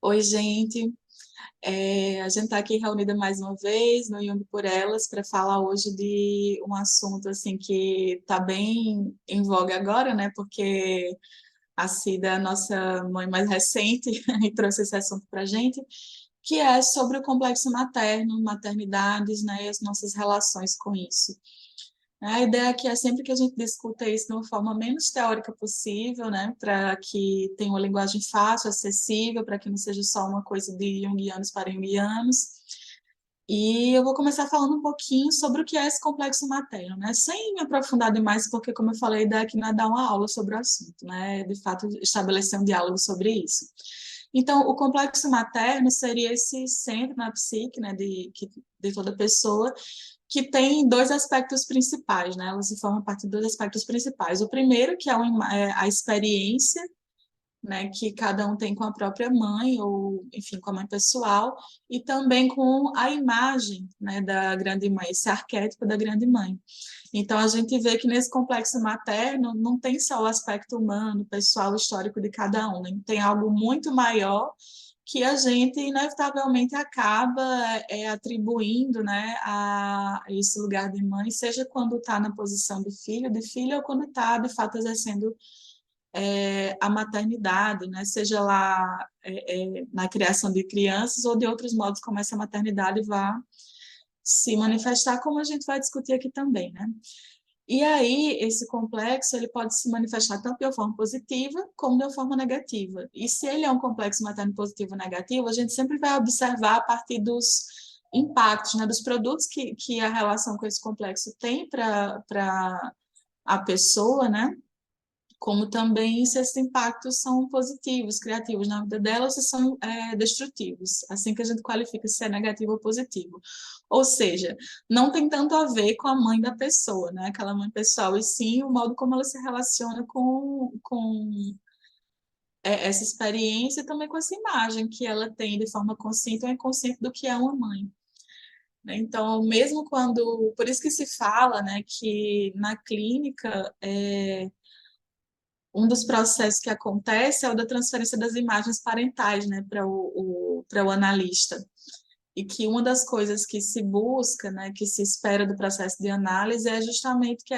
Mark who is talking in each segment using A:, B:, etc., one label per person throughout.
A: Oi, gente. A gente está aqui reunida mais uma vez no Jung por Elas para falar hoje de um assunto assim que está bem em voga agora, né? Porque a Cida é a nossa mãe mais recente e trouxe esse assunto para a gente, que é sobre o complexo materno, maternidades, né? E as nossas relações com isso. A ideia aqui é sempre que a gente discuta isso de uma forma menos teórica possível, né, para que tenha uma linguagem fácil, acessível, para que não seja só uma coisa de junguianos para junguianos. E eu vou começar falando um pouquinho sobre o que é esse complexo materno, né, sem me aprofundar demais, porque, como eu falei, a ideia aqui não é dar uma aula sobre o assunto, né, de fato, estabelecer um diálogo sobre isso. Então, o complexo materno seria esse centro na psique, né, de toda pessoa, que tem dois aspectos principais, né? Elas se formam a partir de dois aspectos principais. O primeiro, que é a experiência, né, que cada um tem com a própria mãe, ou, enfim, com a mãe pessoal, e também com a imagem, né, da grande mãe, esse arquétipo da grande mãe. Então, a gente vê que nesse complexo materno não tem só o aspecto humano, pessoal, histórico de cada um, né? Tem algo muito maior que a gente inevitavelmente acaba atribuindo, né, a esse lugar de mãe, seja quando está na posição de filho, ou quando está, de fato, exercendo a maternidade, né, seja lá na criação de crianças ou de outros modos como essa maternidade vai se manifestar, como a gente vai discutir aqui também, né? E aí, esse complexo ele pode se manifestar tanto de uma forma positiva como de uma forma negativa. E se ele é um complexo materno positivo ou negativo, a gente sempre vai observar a partir dos impactos, né, dos produtos que a relação com esse complexo tem para a pessoa, né? Como também se esses impactos são positivos, criativos na vida dela, ou se são destrutivos, assim que a gente qualifica se é negativo ou positivo. Ou seja, não tem tanto a ver com a mãe da pessoa, né? Aquela mãe pessoal, e sim o modo como ela se relaciona com essa experiência e também com essa imagem que ela tem de forma consciente ou inconsciente do que é uma mãe. Né? Então, mesmo quando. Por isso que se fala, né, que na clínica um dos processos que acontece é o da transferência das imagens parentais, né, para o analista. E que uma das coisas que se busca, né, que se espera do processo de análise é justamente que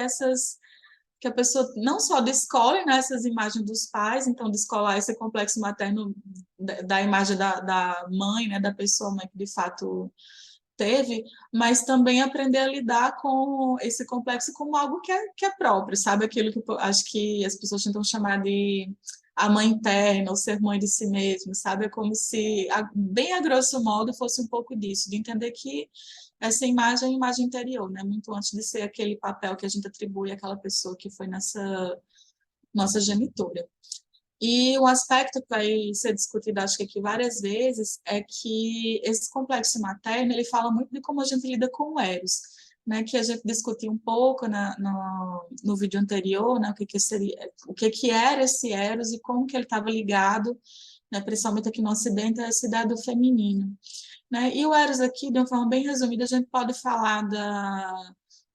A: a pessoa não só descole, né, essas imagens dos pais, então descolar esse complexo materno da imagem da mãe, né, da pessoa mãe que de fato teve, mas também aprender a lidar com esse complexo como algo que é próprio, sabe? Aquilo que acho que as pessoas tentam chamar de a mãe interna, ou ser mãe de si mesmo, sabe? É como se, bem a grosso modo, fosse um pouco disso, de entender que essa imagem é a imagem interior, né? Muito antes de ser aquele papel que a gente atribui àquela pessoa que foi nessa nossa genitora. E um aspecto que vai ser discutido, acho que aqui várias vezes, é que esse complexo materno, ele fala muito de como a gente lida com o Eros, né, que a gente discutiu um pouco no vídeo anterior, né, o que que era esse Eros e como que ele estava ligado, né, principalmente aqui no Ocidente, a essa ideia do feminino. Né? E o Eros aqui, de uma forma bem resumida, a gente pode falar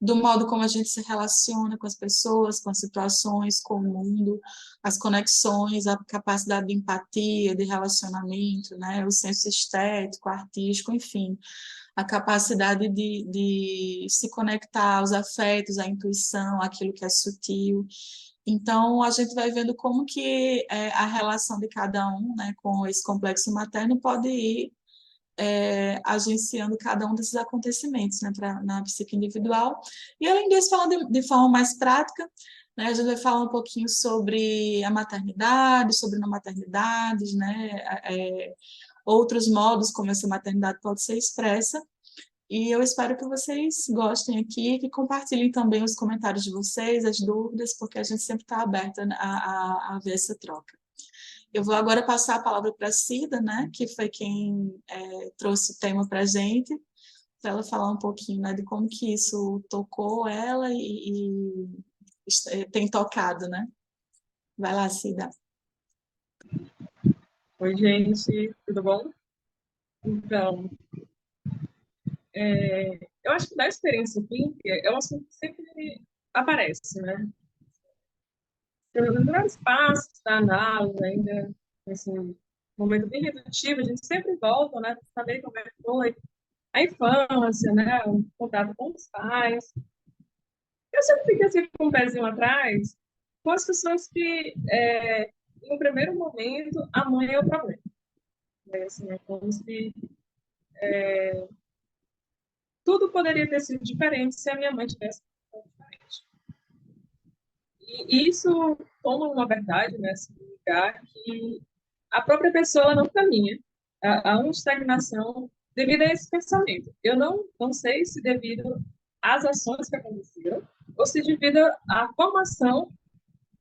A: do modo como a gente se relaciona com as pessoas, com as situações, com o mundo, as conexões, a capacidade de empatia, de relacionamento, né? O senso estético, artístico, enfim, a capacidade de se conectar aos afetos, à intuição, aquilo que é sutil. Então, a gente vai vendo como que a relação de cada um, né, com esse complexo materno pode ir agenciando cada um desses acontecimentos, né, na psique individual. E, além disso, falando de forma mais prática, né, a gente vai falar um pouquinho sobre a maternidade, sobre não maternidades, né, outros modos como essa maternidade pode ser expressa. E eu espero que vocês gostem aqui, que compartilhem também os comentários de vocês, as dúvidas, porque a gente sempre está aberta a ver essa troca. Eu vou agora passar a palavra para a Cida, né, que foi quem trouxe o tema para a gente, para ela falar um pouquinho, né, de como que isso tocou ela e tem tocado, né? Vai lá, Cida.
B: Oi, gente, tudo bom? Então, eu acho que da experiência clínica é um assunto que sempre aparece, né? Tem vários passos da análise ainda, assim, momento bem redutivo, a gente sempre volta, né, para saber como é que foi a infância, né, o contato com os pais. Eu sempre fiquei assim com um pezinho atrás com as pessoas que, no primeiro momento, a mãe é o problema. Né? Assim, é como se tudo poderia ter sido diferente se a minha mãe tivesse sido diferente. E isso toma uma verdade, né, assim, um lugar que a própria pessoa não caminha. Há uma estagnação devido a esse pensamento. Eu não sei se devido às ações que aconteceram ou se devido à formação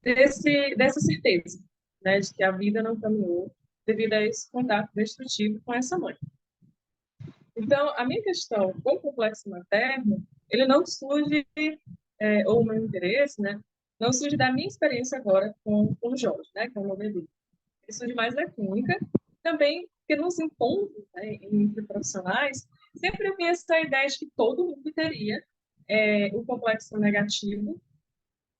B: dessa certeza, né, de que a vida não caminhou devido a esse contato destrutivo com essa mãe. Então, a minha questão com o complexo materno, ele não surge, ou o meu interesse, né, não surge da minha experiência agora com o Jorge, né, que é o meu bebê. Ele surge mais da clínica, também porque nos encontros, né, entre profissionais, sempre eu tinha essa ideia de que todo mundo teria o complexo negativo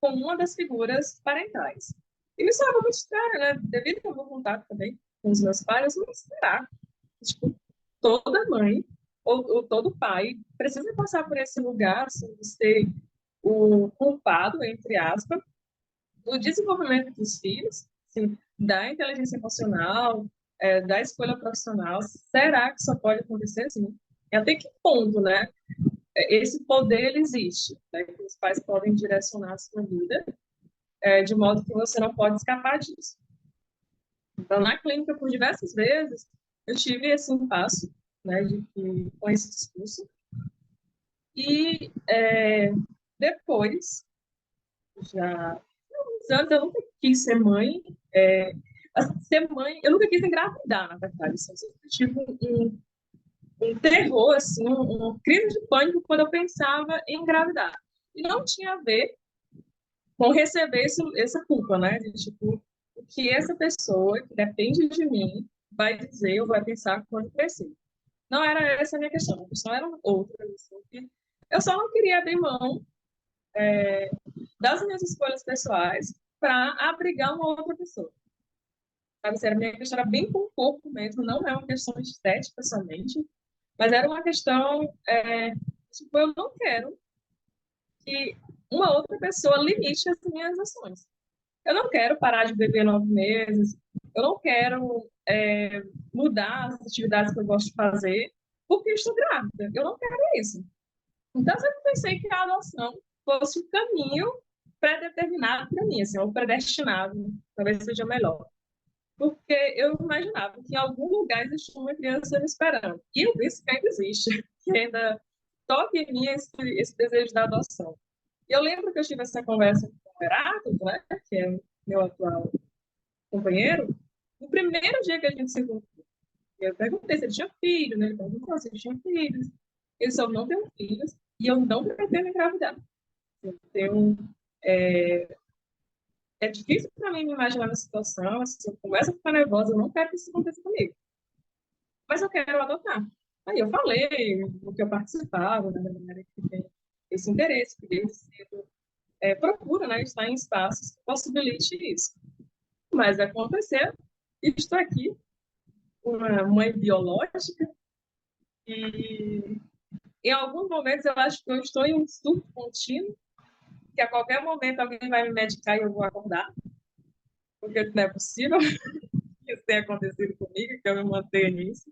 B: com uma das figuras parentais. E me soava muito estranho, né? Devido ao meu contato também com os meus pais, mas será? Tipo, toda mãe ou todo pai precisa passar por esse lugar assim, de ser o culpado, entre aspas, do desenvolvimento dos filhos, assim, da inteligência emocional, da escolha profissional. Será que só pode acontecer assim? E até que ponto, né? Esse poder ele existe, né? Que os pais podem direcionar a sua vida de modo que você não pode escapar disso. Então, na clínica, por diversas vezes, eu tive esse impasse, né, com esse discurso. E depois, já uns anos, eu nunca quis ser mãe. Ser mãe, eu nunca quis engravidar, na verdade. Assim, eu sempre tive um terror, assim, uma crise de pânico quando eu pensava em engravidar. E não tinha a ver com receber essa culpa, né? De, tipo, o que essa pessoa que depende de mim vai dizer ou vai pensar quando crescer. Não era essa a minha questão, a questão era outra. Assim, eu só não queria abrir mão das minhas escolhas pessoais para abrigar uma outra pessoa. Sabe, assim, a minha questão era bem com o corpo mesmo, não é uma questão estética somente, mas era uma questão, tipo, eu não quero que uma outra pessoa limite as minhas ações. Eu não quero parar de beber 9 meses, eu não quero mudar as atividades que eu gosto de fazer porque eu estou grávida. Eu não quero isso. Então, eu sempre pensei que a adoção fosse um caminho pré-determinado para mim, assim, ou predestinado, talvez seja melhor. Porque eu imaginava que em algum lugar existia uma criança me esperando. E eu disse que ainda existe, que ainda toca em mim esse desejo da adoção. E eu lembro que eu tive essa conversa com o Heráclito, né, que é o meu atual companheiro, no primeiro dia que a gente se encontrou. Eu perguntei se ele tinha filho, né? Ele perguntou se ele tinha filhos. Ele só não tem filhos e eu não pretendo engravidar. Então, é difícil para mim me imaginar na situação. Se eu começo a ficar nervosa, eu não quero que isso aconteça comigo. Mas eu quero adotar. Aí eu falei do que eu participava, né, da maneira que tem esse interesse, que desde cedo procura, né, estar em espaços que possibilite isso. Mas aconteceu e estou aqui, uma mãe biológica, e em alguns momentos eu acho que eu estou em um surto contínuo, que a qualquer momento alguém vai me medicar e eu vou acordar, porque não é possível que isso tenha acontecido comigo, que eu me mantenha nisso.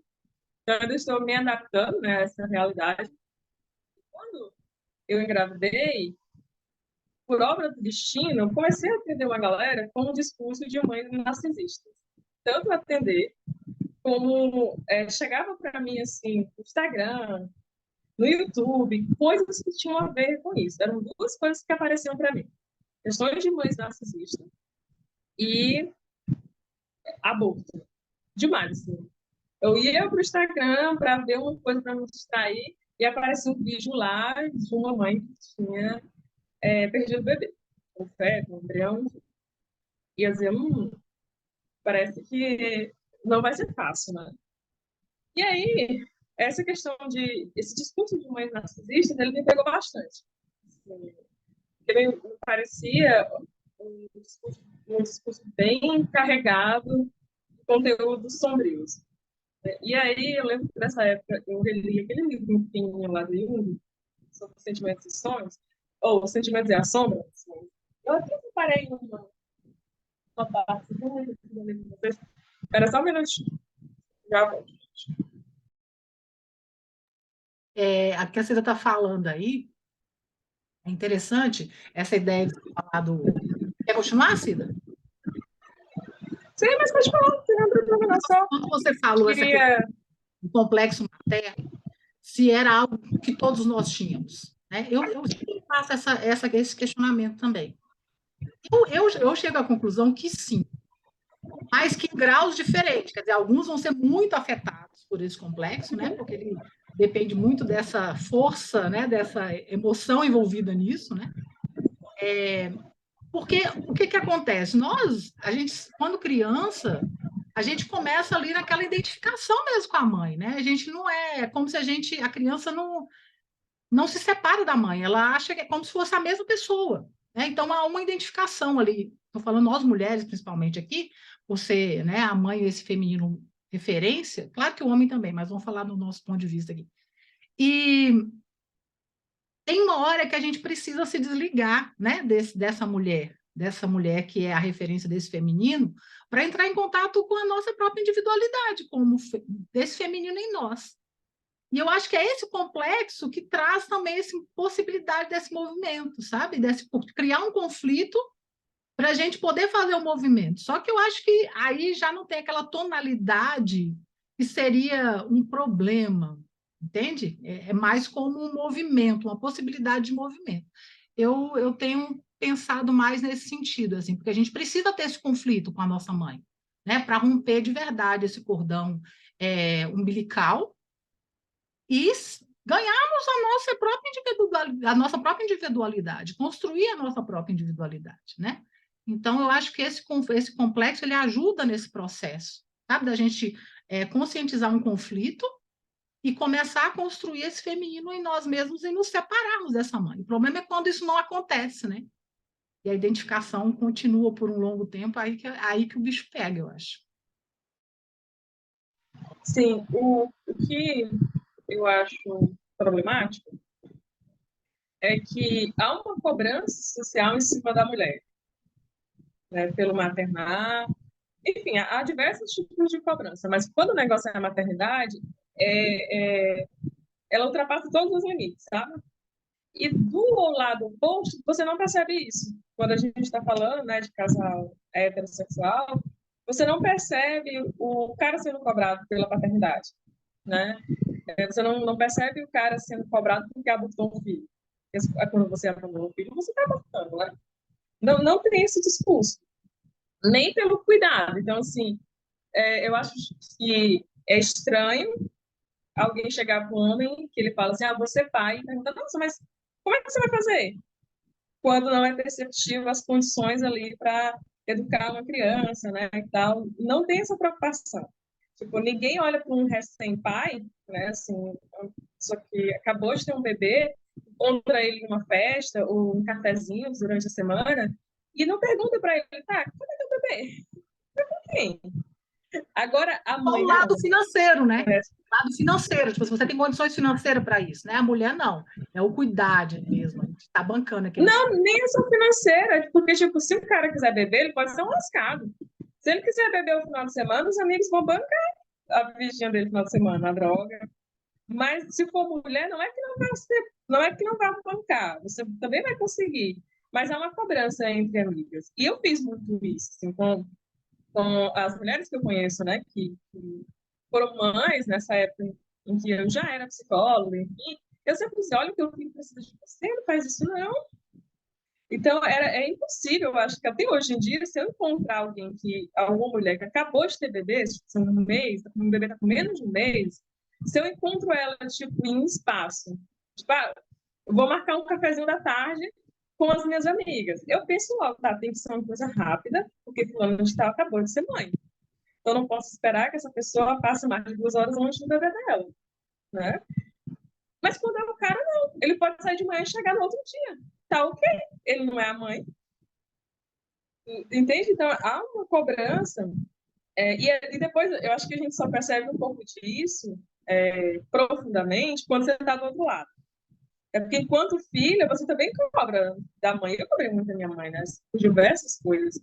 B: Então, eu ainda estou me adaptando, né, a essa realidade. Quando eu engravidei, por obra do destino, eu comecei a atender uma galera com um discurso de mães narcisistas. Tanto atender, como chegava para mim assim, no Instagram, no YouTube, coisas que tinham a ver com isso. Eram duas coisas que apareciam para mim: questões de mães narcisistas e aborto. Demais, assim. Eu ia para o Instagram para ver uma coisa para me distrair e aparecia um vídeo lá de uma mãe que tinha perdido o bebê, o feto, o embrião, e eu dizia, parece que não vai ser fácil, né? E aí, essa questão esse discurso de mães narcisistas, ele me pegou bastante. Assim, ele me parecia um discurso bem carregado conteúdos sombrios. E aí, eu lembro que nessa época eu reli aquele livro pequenininho lá do Jung, sobre sentimentos e sonhos, ou sentimentos e a sombra. Eu até parei uma parte. Espera só um minutinho. Já volto.
C: A que a Cida está falando aí, é interessante essa ideia de você falar do... Quer continuar, Cida?
B: Sim, mas pode falar, não tem problema, só
C: Quando você falou essa questão
B: queria...
C: do complexo materno, se era algo que todos nós tínhamos, né? Eu sempre faço esse questionamento também. Eu chego à conclusão que sim, mas que em graus diferentes. Quer dizer, alguns vão ser muito afetados por esse complexo, né? Porque ele depende muito dessa força, né? Dessa emoção envolvida nisso, né? Porque o que acontece? A gente, quando criança, a gente começa ali naquela identificação mesmo com a mãe, né? A gente não é como se a criança não se separa da mãe, ela acha que é como se fosse a mesma pessoa, né? Então há uma identificação ali. Estou falando nós mulheres, principalmente aqui, você, né, a mãe, esse feminino referência, claro que o homem também, mas vamos falar no nosso ponto de vista aqui. E tem uma hora que a gente precisa se desligar, né, dessa mulher que é a referência desse feminino, para entrar em contato com a nossa própria individualidade, desse feminino em nós. E eu acho que é esse complexo que traz também essa possibilidade desse movimento, sabe? Criar um conflito para a gente poder fazer o movimento. Só que eu acho que aí já não tem aquela tonalidade que seria um problema, entende? É mais como um movimento, uma possibilidade de movimento. Eu tenho pensado mais nesse sentido, assim, porque a gente precisa ter esse conflito com a nossa mãe, né? Para romper de verdade esse cordão umbilical e ganharmos a nossa própria individualidade, construir a nossa própria individualidade, né? Então, eu acho que esse complexo ele ajuda nesse processo, sabe? Da gente conscientizar um conflito e começar a construir esse feminino em nós mesmos e nos separarmos dessa mãe. O problema é quando isso não acontece, né? E a identificação continua por um longo tempo, aí que o bicho pega, eu acho.
B: Sim, o que eu acho problemático é que há uma cobrança social em cima da mulher, né, pelo maternar. Enfim, há diversos tipos de cobrança, mas quando o negócio é a maternidade, ela ultrapassa todos os limites, sabe? E do lado oposto, você não percebe isso. Quando a gente está falando, né, de casal heterossexual, você não percebe o cara sendo cobrado pela paternidade, né? Você não percebe o cara sendo cobrado porque abortou um filho. Quando você abortou um filho, você está abortando, né? Não tem esse discurso, nem pelo cuidado. Então, assim, eu acho que é estranho alguém chegar para um homem que ele fala assim, você é pai, e pergunta, nossa, mas como é que você vai fazer? Quando não é perceptível as condições ali para educar uma criança, né, e tal. Não tem essa preocupação. Tipo, ninguém olha para um recém-pai, né, assim, uma pessoa que acabou de ter um bebê, encontra ele em uma festa ou um cafezinho durante a semana e não pergunta para ele, tá, cadê teu bebê? Quem? Agora, a
C: O
B: mãe
C: lado
B: não.
C: financeiro, né? O lado financeiro, tipo, se você tem condições financeiras para isso, né? A mulher não, é o cuidado mesmo, a gente está bancando aquele.
B: Não, nem essa financeira, porque, tipo, se o cara quiser beber, ele pode ser um lascado. Se ele quiser beber o final de semana, os amigos vão bancar a vizinha dele no final de semana, a droga. Mas se for mulher, não é que não vai ser, não é que não vai bancar, você também vai conseguir. Mas há uma cobrança entre amigas. E eu fiz muito isso, assim, com as mulheres que eu conheço, né, que foram mães nessa época em que eu já era psicóloga, enfim. Eu sempre disse, olha, o teu filho precisa de você, não faz isso não. Então, é impossível, eu acho que até hoje em dia, se eu encontrar alguma mulher que acabou de ter bebê, tipo, um mês, um bebê está com menos de um mês, se eu encontro ela, tipo, em um espaço, tipo, eu vou marcar um cafezinho da tarde com as minhas amigas. Eu penso logo, tá, tem que ser uma coisa rápida, porque fulano de tal acabou de ser mãe. Então, não posso esperar que essa pessoa passe mais de 2 horas longe do bebê dela, né? Mas quando é o cara, não. Ele pode sair de manhã e chegar no outro dia. Tá ok. Ele não é a mãe. Entende? Então, há uma cobrança E depois, eu acho que a gente só percebe um pouco disso profundamente quando você está do outro lado. É porque, enquanto filha, você também cobra da mãe. Eu cobrei muito da minha mãe, né? Por diversas coisas.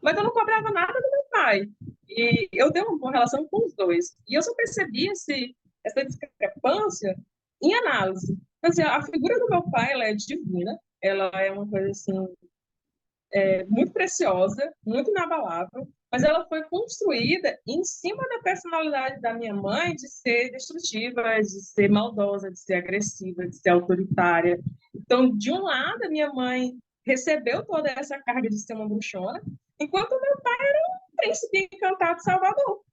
B: Mas eu não cobrava nada do meu pai. E eu tenho uma boa relação com os dois. E eu só percebi essa discrepância em análise. Então, assim, a figura do meu pai, ela é divina. Ela é uma coisa, assim, muito preciosa, muito inabalável, mas ela foi construída em cima da personalidade da minha mãe de ser destrutiva, de ser maldosa, de ser agressiva, de ser autoritária. Então, de um lado, a minha mãe recebeu toda essa carga de ser uma bruxona, enquanto o meu pai era um príncipe encantado Salvador.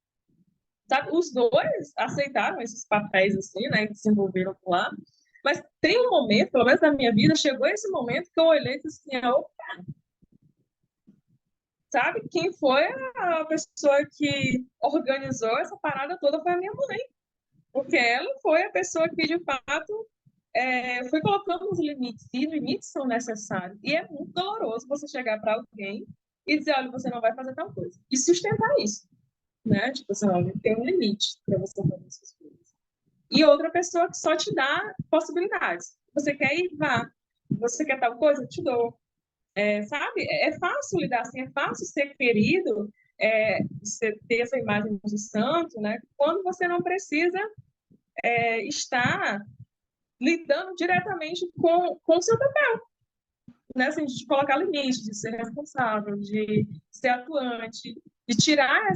B: Sabe? Os dois aceitaram esses papéis assim, né, que se envolveram por lá, mas tem um momento, pelo menos na minha vida, chegou esse momento que eu olhei e disse assim, sabe? Quem foi a pessoa que organizou essa parada toda foi a minha mãe, porque ela foi a pessoa que, de fato, foi colocando os limites, e limites são necessários. E é muito doloroso você chegar para alguém e dizer, olha, você não vai fazer tal coisa. E sustentar isso, né? Tipo assim, olha, tem um limite para você fazer essas coisas. E outra pessoa que só te dá possibilidades. Você quer ir? Vá. Você quer tal coisa? Te dou. Sabe? É fácil lidar assim, é fácil ser querido, você ter essa imagem de santo, né? Quando você não precisa estar lidando diretamente com o seu papel, né? Assim, de colocar limites, de ser responsável, de ser atuante, de tirar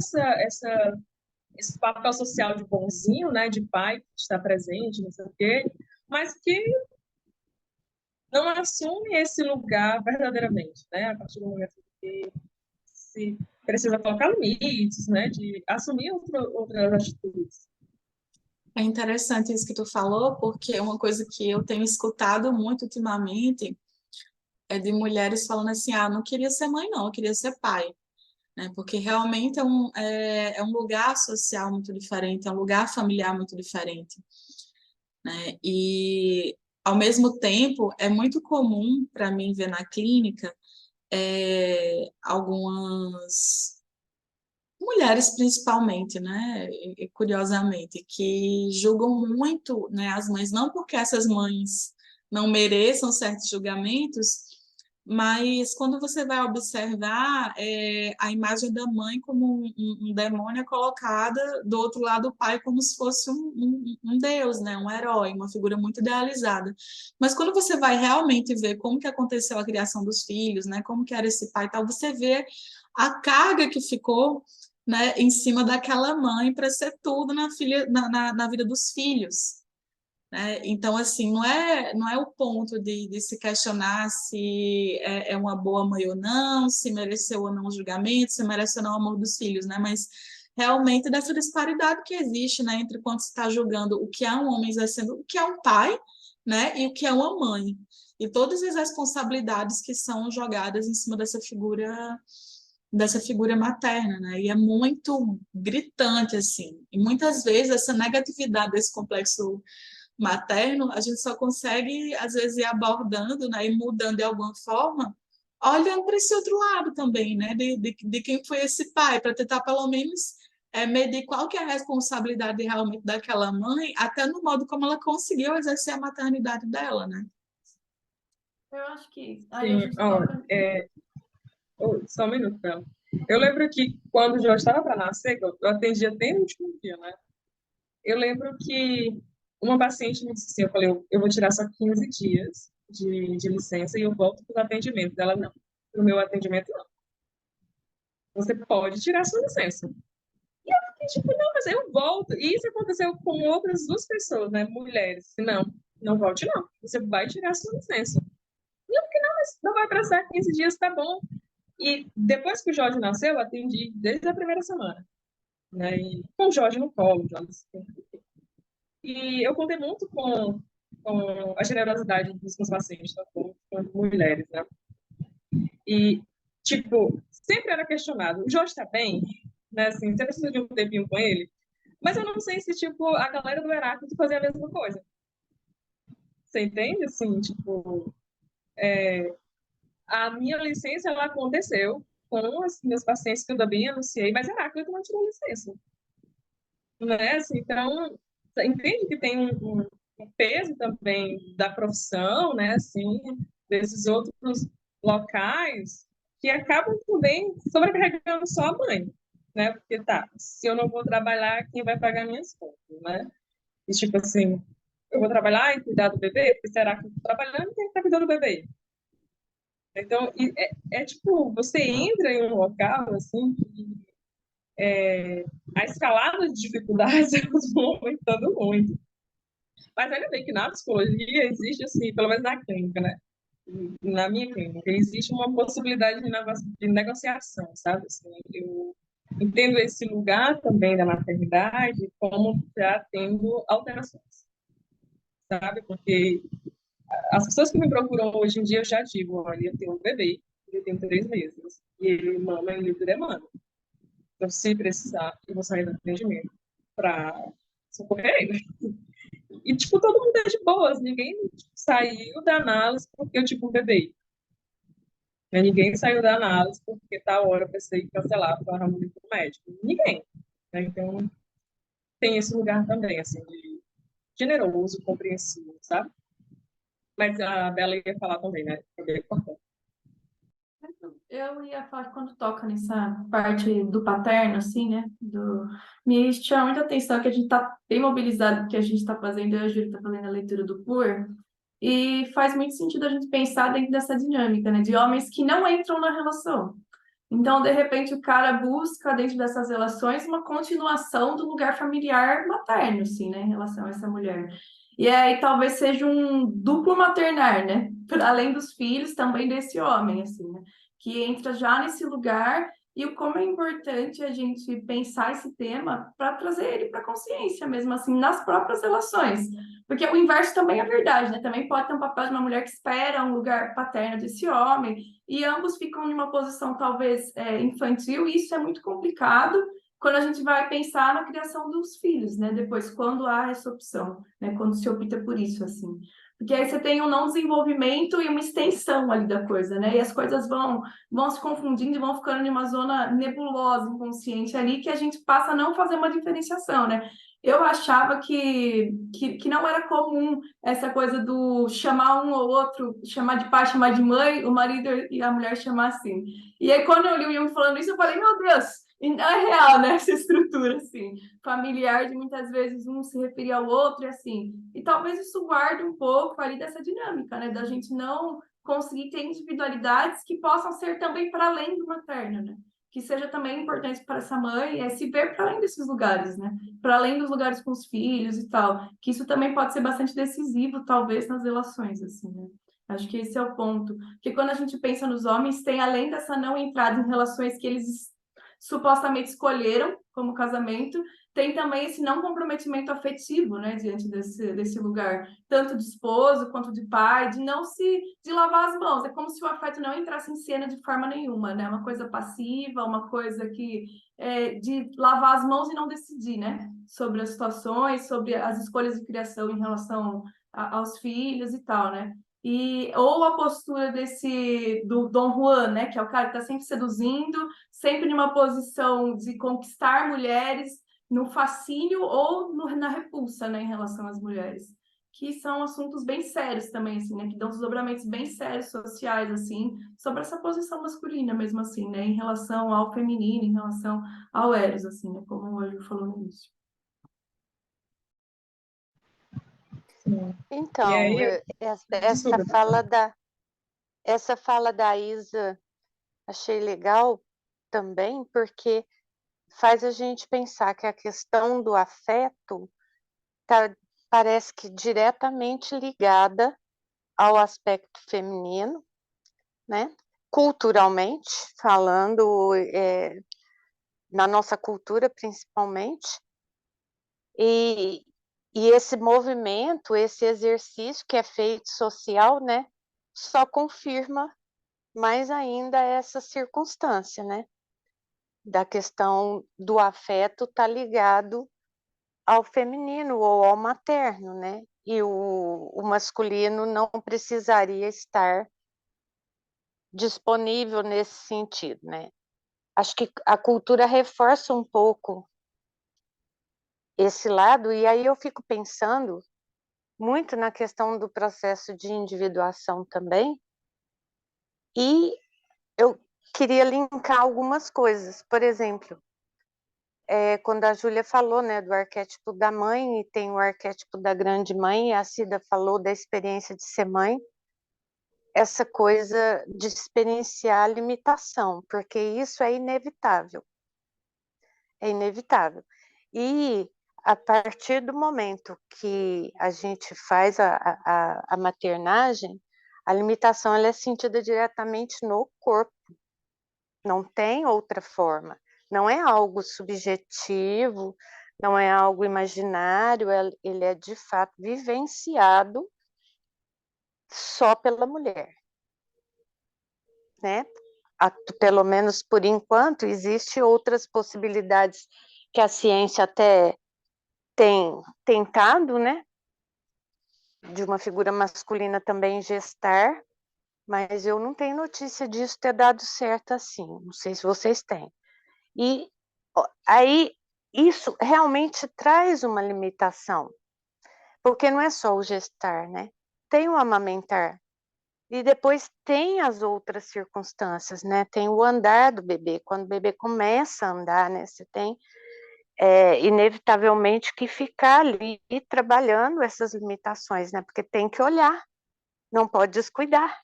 B: esse papel social de bonzinho, né? De pai que está presente, não sei o quê, mas que não assume esse lugar verdadeiramente, né? A partir do momento que se precisa colocar limites, né? De assumir outras atitudes.
A: É interessante isso que tu falou, porque uma coisa que eu tenho escutado muito ultimamente é de mulheres falando assim, ah, não queria ser mãe não, eu queria ser pai, né? Porque realmente é um lugar social muito diferente, é um lugar familiar muito diferente, né? E, ao mesmo tempo, é muito comum para mim ver na clínica algumas mulheres principalmente, né, e curiosamente, que julgam muito, né, as mães, não porque essas mães não mereçam certos julgamentos, mas quando você vai observar a imagem da mãe como um demônio é colocada do outro lado do pai como se fosse um deus, né, um herói, uma figura muito idealizada. Mas quando você vai realmente ver como que aconteceu a criação dos filhos, né, como que era esse pai e tal, você vê a carga que ficou, né, em cima daquela mãe para ser tudo na vida dos filhos. Né? Então, assim, não é o ponto de se questionar se é uma boa mãe ou não, se mereceu ou não o julgamento, se merece ou não o amor dos filhos, né? Mas realmente dessa disparidade que existe, né, entre quando se está julgando o que é um homem exercendo, o que é um pai, né, e o que é uma mãe. E todas as responsabilidades que são jogadas em cima dessa figura materna, né? E é muito gritante, assim. E muitas vezes essa negatividade desse complexo materno, a gente só consegue, às vezes, ir abordando, né? E mudando de alguma forma, olhando para esse outro lado também, né? De quem foi esse pai, para tentar, pelo menos, medir qual que é a responsabilidade realmente daquela mãe, até no modo como ela conseguiu exercer a maternidade dela, né?
D: Eu acho que aí a
B: Sim,
D: gente
B: ó,
D: toca.
B: só um minuto, Bela. Eu lembro que quando o Jorge estava para nascer, eu atendi até no último dia, né? Eu lembro que uma paciente me disse assim, eu falei, eu vou tirar só 15 dias de licença e eu volto para o atendimento. Ela, não, para o meu atendimento, não. Você pode tirar sua licença. E eu fiquei tipo, não, mas eu volto. E isso aconteceu com outras duas pessoas, né, mulheres. Não, não volte não. Você vai tirar sua licença. E eu fiquei, não, mas não vai precisar 15 dias, tá bom. E depois que o Jorge nasceu, eu atendi desde a primeira semana. Né, e com o Jorge no colo. E eu contei muito com a generosidade dos meus pacientes, tá, com mulheres, né? E, tipo, sempre era questionado, o Jorge tá bem? Né, assim, você precisa de um tempinho com ele? Mas eu não sei se, tipo, a galera do Heráclito fazia a mesma coisa. Você entende? Assim, tipo, a minha licença, ela aconteceu, com os meus pacientes que eu também anunciei, mas Heráclito não tirou licença. Né? Assim, então, entende que tem um peso também da profissão, né? Assim, desses outros locais, que acabam também sobrecarregando só a mãe, né? Porque tá, se eu não vou trabalhar, quem vai pagar minhas contas, né? E tipo assim, eu vou trabalhar e cuidar do bebê, porque será que eu tô trabalhando e quem está cuidando do bebê? Então, tipo, você entra em um local, assim, que a escalada de dificuldades vão aumentando muito. Mas ainda bem que na psicologia existe, assim, pelo menos na clínica, né? Na minha clínica, existe uma possibilidade de negociação, sabe? Assim, eu entendo esse lugar também da maternidade como já tendo alterações, sabe? Porque as pessoas que me procuram hoje em dia, eu já digo, olha, eu tenho um bebê, eu tenho 3 meses, e ele mama em livre demanda. Então, se precisar, eu vou sair do atendimento para socorrer ele. E, tipo, todo mundo é de boas, ninguém tipo, saiu da análise porque eu tive um bebê. Ninguém saiu da análise porque tá hora eu precisei cancelar para o médico. Ninguém. Né? Então, tem esse lugar também, assim, de generoso, compreensivo, sabe? Mas a Bela ia falar também, né? Também é importante.
D: Eu ia falar que quando toca nessa parte do paterno, assim, né? Me chama muita atenção que a gente tá bem mobilizado porque a gente está fazendo, eu e a Júlia está fazendo a leitura do PUR, e faz muito sentido a gente pensar dentro dessa dinâmica, né? De homens que não entram na relação. Então, de repente, o cara busca dentro dessas relações uma continuação do lugar familiar materno, assim, né? Em relação a essa mulher. E aí talvez seja um duplo maternar, né? Para além dos filhos, também desse homem, assim, né? Que entra já nesse lugar e o como é importante a gente pensar esse tema para trazer ele para a consciência mesmo, assim, nas próprias relações. Porque o inverso também é verdade, né? Também pode ter um papel de uma mulher que espera um lugar paterno desse homem, e ambos ficam em uma posição talvez infantil, e isso é muito complicado quando a gente vai pensar na criação dos filhos, né? Depois, quando há essa opção, né? Quando se opta por isso, assim. Porque aí você tem um não desenvolvimento e uma extensão ali da coisa, né? E as coisas vão se confundindo e vão ficando em uma zona nebulosa, inconsciente ali, que a gente passa a não fazer uma diferenciação, né? Eu achava que não era comum essa coisa do chamar um ou outro, chamar de pai, chamar de mãe, o marido e a mulher chamar assim. E aí, quando eu li o Jung falando isso, eu falei, meu Deus, e não é real, né? Essa estrutura, assim, familiar, de muitas vezes um se referir ao outro, e assim. E talvez isso guarde um pouco ali dessa dinâmica, né? Da gente não conseguir ter individualidades que possam ser também para além do materno, né? Que seja também importante para essa mãe se ver para além desses lugares, né? Para além dos lugares com os filhos e tal, que isso também pode ser bastante decisivo, talvez, nas relações, assim, né? Acho que esse é o ponto. Porque quando a gente pensa nos homens, tem além dessa não entrada em relações que eles supostamente escolheram como casamento, tem também esse não comprometimento afetivo, né, diante desse lugar, tanto de esposo quanto de pai, de lavar as mãos. É como se o afeto não entrasse em cena de forma nenhuma, né? Uma coisa passiva, uma coisa que de lavar as mãos e não decidir, né? Sobre as situações, sobre as escolhas de criação em relação aos filhos e tal, né? Ou a postura do Dom Juan, né? Que é o cara que está sempre seduzindo, sempre numa posição de conquistar mulheres no fascínio ou na repulsa, né? Em relação às mulheres. Que são assuntos bem sérios também, assim, né? Que dão desdobramentos bem sérios sociais, assim, sobre essa posição masculina mesmo, assim, né? Em relação ao feminino, em relação ao Eros, assim, né? Como o Anjo falou no início.
E: Então,
B: aí,
E: essa fala da Isa achei legal também, porque faz a gente pensar que a questão do afeto parece que diretamente ligada ao aspecto feminino, né? Culturalmente falando, na nossa cultura principalmente, e esse movimento, esse exercício que é feito social, né, só confirma mais ainda essa circunstância, né, da questão do afeto estar ligado ao feminino ou ao materno, né, e o masculino não precisaria estar disponível nesse sentido, né. acho que a cultura reforça um pouco esse lado, e aí eu fico pensando muito na questão do processo de individuação também, e eu queria linkar algumas coisas. Por exemplo, quando a Júlia falou, né, do arquétipo da mãe, e tem o arquétipo da grande mãe, e a Cida falou da experiência de ser mãe, essa coisa de experienciar a limitação, porque isso é inevitável. É inevitável. E a partir do momento que a gente faz a maternagem, a limitação ela é sentida diretamente no corpo. Não tem outra forma. Não é algo subjetivo, não é algo imaginário, ele é de fato vivenciado só pela mulher, né? Pelo menos por enquanto, existem outras possibilidades que a ciência até tem tentado, né? De uma figura masculina também gestar, mas eu não tenho notícia disso ter dado certo assim. Não sei se vocês têm. E aí isso realmente traz uma limitação, porque não é só o gestar, né? Tem o amamentar, e depois tem as outras circunstâncias, né? Tem o andar do bebê, quando o bebê começa a andar, né? Você tem inevitavelmente que ficar ali trabalhando essas limitações, né? Porque tem que olhar, não pode descuidar.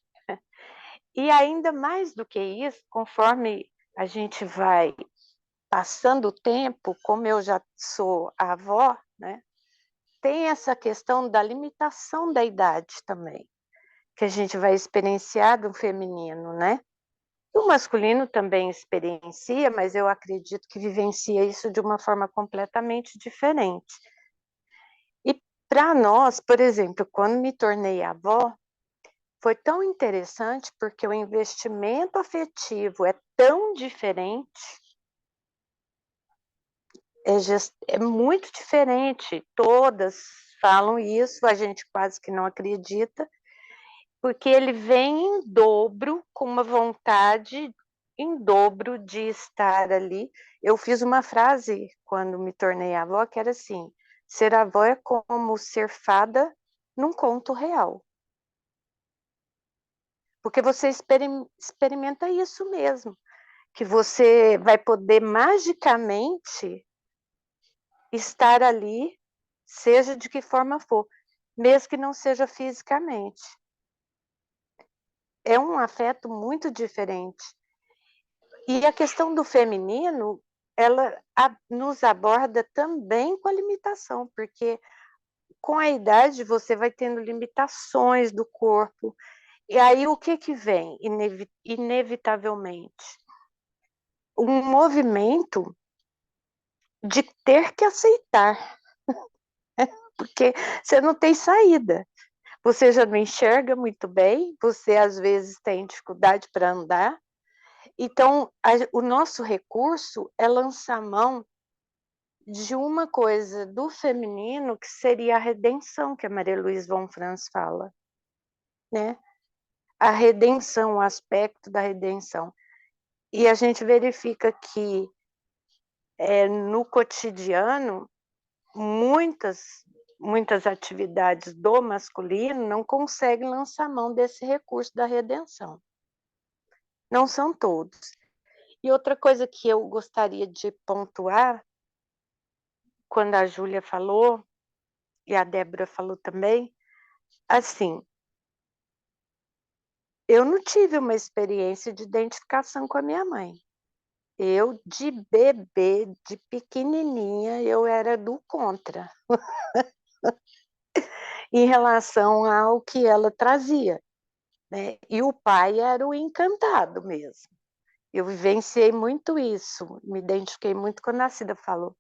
E: E ainda mais do que isso, conforme a gente vai passando o tempo, como eu já sou avó, né? Tem essa questão da limitação da idade também, que a gente vai experienciar do feminino, né? O masculino também experiencia, mas eu acredito que vivencia isso de uma forma completamente diferente. E para nós, por exemplo, quando me tornei avó, foi tão interessante porque o investimento afetivo é tão diferente, é muito diferente. Todas falam isso, a gente quase que não acredita, porque ele vem em dobro, com uma vontade em dobro de estar ali. Eu fiz uma frase quando me tornei avó, que era assim: ser avó é como ser fada num conto real. Porque você experimenta isso mesmo, que você vai poder magicamente estar ali, seja de que forma for, mesmo que não seja fisicamente. É um afeto muito diferente. E a questão do feminino, ela nos aborda também com a limitação, porque com a idade você vai tendo limitações do corpo. E aí o que vem, inevitavelmente? Um movimento de ter que aceitar, porque você não tem saída. Você já não enxerga muito bem, você às vezes tem dificuldade para andar. Então, o nosso recurso é lançar mão de uma coisa do feminino que seria a redenção, que a Maria Luísa von Franz fala, né? A redenção, o aspecto da redenção. E a gente verifica que no cotidiano, muitas atividades do masculino não conseguem lançar mão desse recurso da redenção. Não são todos. E outra coisa que eu gostaria de pontuar, quando a Júlia falou, e a Débora falou também, assim, eu não tive uma experiência de identificação com a minha mãe. Eu, de bebê, de pequenininha, eu era do contra, em relação ao que ela trazia, né? E o pai era o encantado mesmo. Eu vivenciei muito isso, me identifiquei muito quando a Cida falou.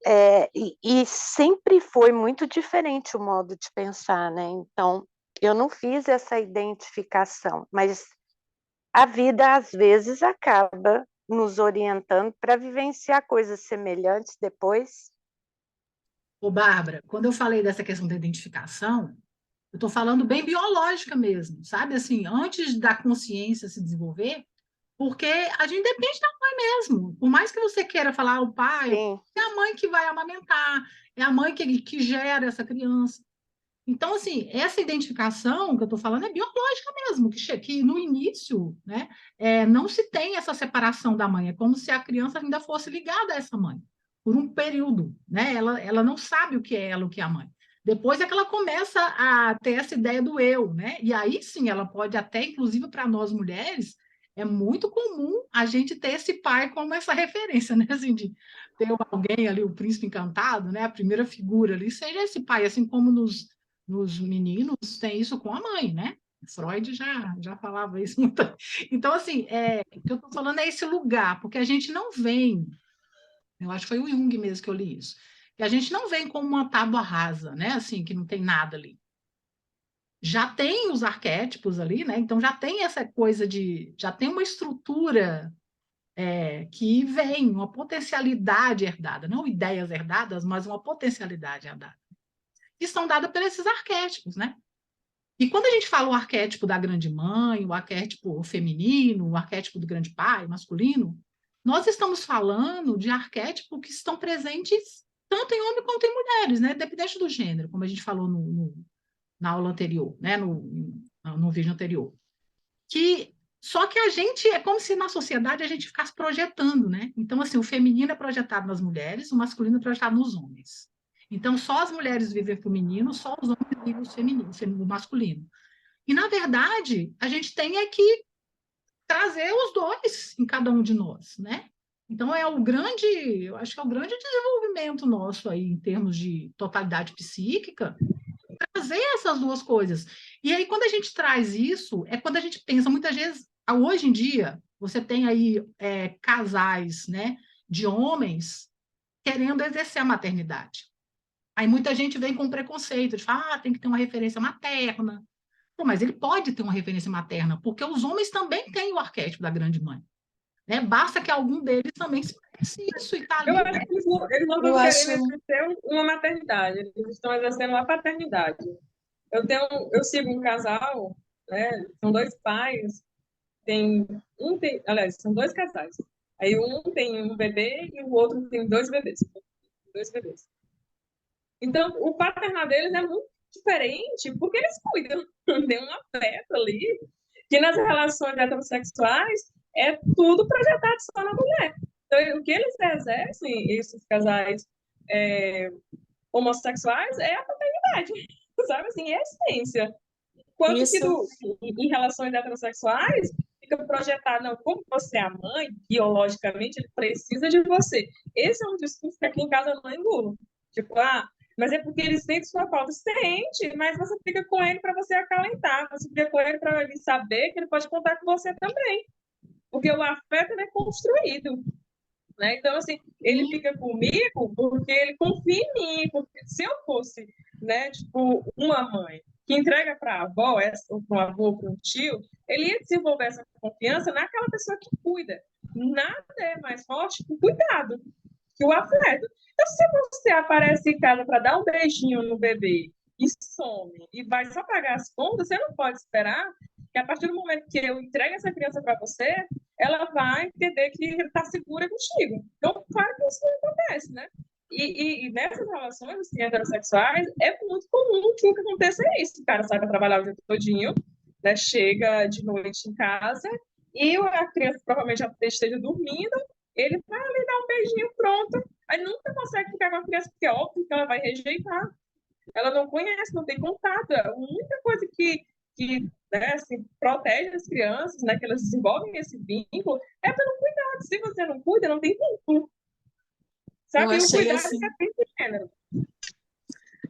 E: E sempre foi muito diferente o modo de pensar, né? Então, eu não fiz essa identificação, mas a vida às vezes acaba nos orientando para vivenciar coisas semelhantes depois.
C: Ô, Bárbara, quando eu falei dessa questão da identificação, eu estou falando bem biológica mesmo, sabe? Assim, antes da consciência se desenvolver, Porque a gente depende da mãe mesmo. Por mais que você queira falar o pai,
E: Sim.
C: é a mãe que vai amamentar, é a mãe que gera essa criança. Então, assim, essa identificação que eu estou falando é biológica mesmo, que no início, né, não se tem essa separação da mãe, é como se a criança ainda fosse ligada a essa mãe, por um período, né? Ela não sabe o que é ela, o que é a mãe. Depois é que ela começa a ter essa ideia do eu, né? E aí sim, ela pode até, inclusive para nós mulheres, é muito comum a gente ter esse pai como essa referência, né? Assim, de ter alguém ali, o príncipe encantado, né? A primeira figura ali, seja esse pai, assim como nos meninos tem isso com a mãe, né? Freud já falava isso muito. Então, assim, o que eu estou falando é esse lugar, porque a gente não vem, eu acho que foi o Jung mesmo que eu li isso, que a gente não vem como uma tábua rasa, né? Assim, que não tem nada ali. Já tem os arquétipos ali, né? Então já tem essa coisa já tem uma estrutura que vem, uma potencialidade herdada, não ideias herdadas, mas uma potencialidade herdada. Que são dadas por esses arquétipos, né? E quando a gente fala o arquétipo da grande mãe, o arquétipo feminino, o arquétipo do grande pai, masculino, nós estamos falando de arquétipos que estão presentes tanto em homens quanto em mulheres, né? Independente do gênero, como a gente falou na aula anterior, né? No vídeo anterior. Só que a gente, é como se na sociedade a gente ficasse projetando, né? Então, assim, o feminino é projetado nas mulheres, o masculino é projetado nos homens. Então, só as mulheres vivem o feminino, só os homens vivem o masculino. E, na verdade, a gente tem que trazer os dois em cada um de nós, né? Então, eu acho que é o grande desenvolvimento nosso aí, em termos de totalidade psíquica, trazer essas duas coisas. E aí, quando a gente traz isso, é quando a gente pensa, muitas vezes, hoje em dia, você tem aí casais, né, de homens querendo exercer a maternidade. Aí muita gente vem com preconceito, de falar, tem que ter uma referência materna. Pô, mas ele pode ter uma referência materna, porque os homens também têm o arquétipo da grande mãe. Né? Basta que algum deles também se expresse isso e está ali.
B: Eu acho que eles não
A: Eu
B: estão
A: acho...
B: querendo exercer uma maternidade, eles estão exercendo uma paternidade. Eu sigo um casal, né? São dois pais, aliás, são dois casais. Aí um tem um bebê e o outro tem dois bebês. Então, o paternal deles é muito diferente, porque eles cuidam, tem um afeto ali, que nas relações heterossexuais é tudo projetado só na mulher. Então, o que eles exercem, esses casais homossexuais, é a paternidade, sabe assim, é a essência. Quanto que em relações heterossexuais fica projetado, não, como você é a mãe, biologicamente, ele precisa de você. Esse é um discurso que aqui em casa eu não engulo. Tipo, mas é porque ele sente sua falta. Sente, mas você fica com ele para você acalentar, você fica com ele para ele saber que ele pode contar com você também. Porque o afeto é construído. Né? Então, assim, ele fica comigo porque ele confia em mim. Porque se eu fosse, né, tipo, uma mãe que entrega para a avó, ou para um avô, para um tio, ele ia desenvolver essa confiança naquela pessoa que cuida. Nada é mais forte que o cuidado, que o afeto. Então, se você aparece em casa para dar um beijinho no bebê e some, e vai só pagar as contas, você não pode esperar que a partir do momento que eu entrego essa criança para você, ela vai entender que está segura contigo. Então, claro que isso não acontece, né? E nessas relações assim, heterossexuais, é muito comum que o que aconteça é isso. O cara sai para trabalhar o dia todinho, né? Chega de noite em casa, e a criança provavelmente já esteja dormindo, ele vai ali dar um beijinho, pronto. Aí nunca consegue ficar com a criança, porque é óbvio que ela vai rejeitar. Ela não conhece, não tem contato. A única coisa que né, assim, protege as crianças, né, que elas desenvolvem esse vínculo, é pelo cuidado. Se você não cuida, não tem vínculo. Sabe?
A: Eu
B: o
A: achei
B: cuidado
A: assim...
B: é sempre gênero.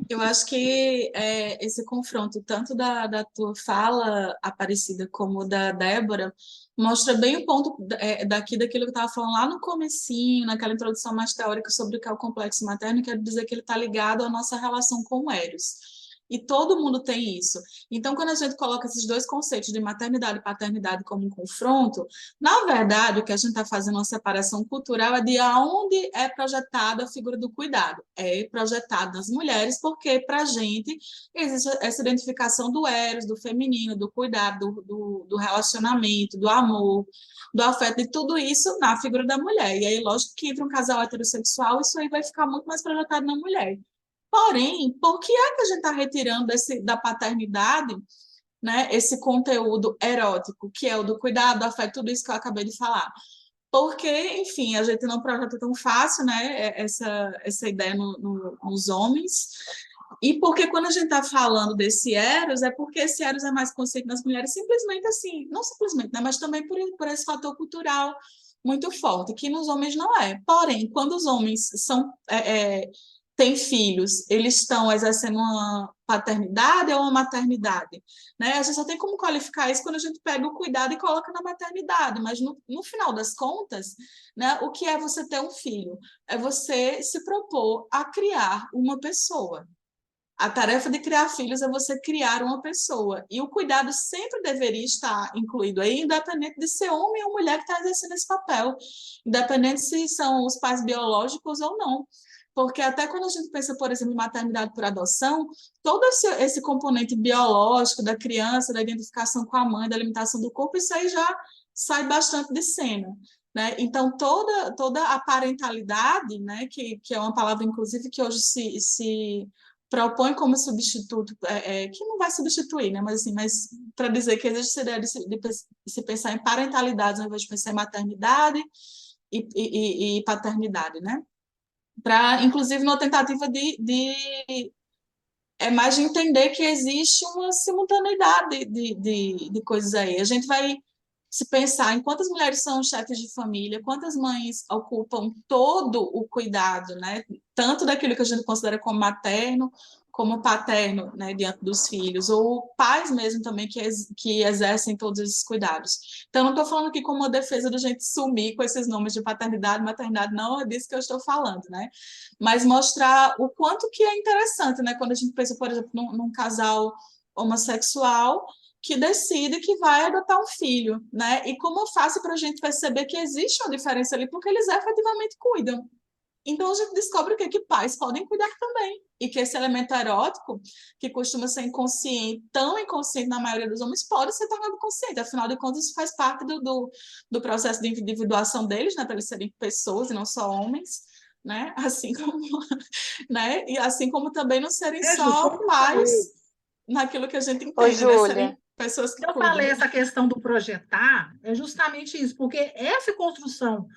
A: Eu acho que esse confronto, tanto da tua fala, Aparecida, como da Débora, mostra bem o ponto daquilo que eu estava falando lá no comecinho, naquela introdução mais teórica sobre o que é o complexo materno, quero dizer que ele está ligado à nossa relação com o Eros. E todo mundo tem isso. Então, quando a gente coloca esses dois conceitos de maternidade e paternidade como um confronto, na verdade, o que a gente está fazendo uma separação cultural é de onde é projetada a figura do cuidado. É projetado nas mulheres, porque, para a gente, existe essa identificação do eros, do feminino, do cuidado, do relacionamento, do amor, do afeto, de tudo isso na figura da mulher. E aí, lógico que entre um casal heterossexual, isso aí vai ficar muito mais projetado na mulher. Porém, por que é que a gente está retirando da paternidade, né, esse conteúdo erótico, que é o do cuidado, do afeto, tudo isso que eu acabei de falar? Porque, enfim, a gente não projeta tão fácil, né, essa ideia nos homens. E porque quando a gente está falando desse eros, é porque esse eros é mais consciente nas mulheres, simplesmente assim, não simplesmente, né, mas também por esse fator cultural muito forte, que nos homens não é. Porém, quando os homens têm filhos, eles estão exercendo uma paternidade ou uma maternidade, né? A gente só tem como qualificar isso quando a gente pega o cuidado e coloca na maternidade, mas no final das contas, né, o que é você ter um filho? É você se propor a criar uma pessoa. A tarefa de criar filhos é você criar uma pessoa. E o cuidado sempre deveria estar incluído aí, independente de ser homem ou mulher que está exercendo esse papel, independente se são os pais biológicos ou não. Porque até quando a gente pensa, por exemplo, em maternidade por adoção, todo esse componente biológico da criança, da identificação com a mãe, da alimentação do corpo, isso aí já sai bastante de cena. Né? Então, toda a parentalidade, né, que é uma palavra, inclusive, que hoje se propõe como substituto, que não vai substituir, né? Mas, assim, mas para dizer que existe essa ideia de se pensar em parentalidade ao invés de pensar em maternidade e paternidade, né? Para, inclusive, numa tentativa mais de entender que existe uma simultaneidade de coisas aí. A gente vai se pensar em quantas mulheres são chefes de família, quantas mães ocupam todo o cuidado, né? Tanto daquilo que a gente considera como materno, como paterno, né, diante dos filhos, ou pais mesmo também que exercem todos esses cuidados. Então, não estou falando aqui como uma defesa da gente sumir com esses nomes de paternidade, maternidade, não é disso que eu estou falando, né? Mas mostrar o quanto que é interessante, né? Quando a gente pensa, por exemplo, num casal homossexual que decide que vai adotar um filho, né? E como é fácil para a gente perceber que existe uma diferença ali, porque eles efetivamente cuidam. Então a gente descobre que pais podem cuidar também. E que esse elemento erótico, que costuma ser inconsciente, tão inconsciente na maioria dos homens, pode ser tornado consciente. Afinal de contas, isso faz parte do processo de individuação deles, né? Para eles serem pessoas e não só homens. Né? Assim como, né? E assim como também não serem só pais naquilo que a gente entende, né? Serem pessoas que
C: eu
A: cuidam.
C: falei essa questão do projetar, é justamente isso, porque essa construção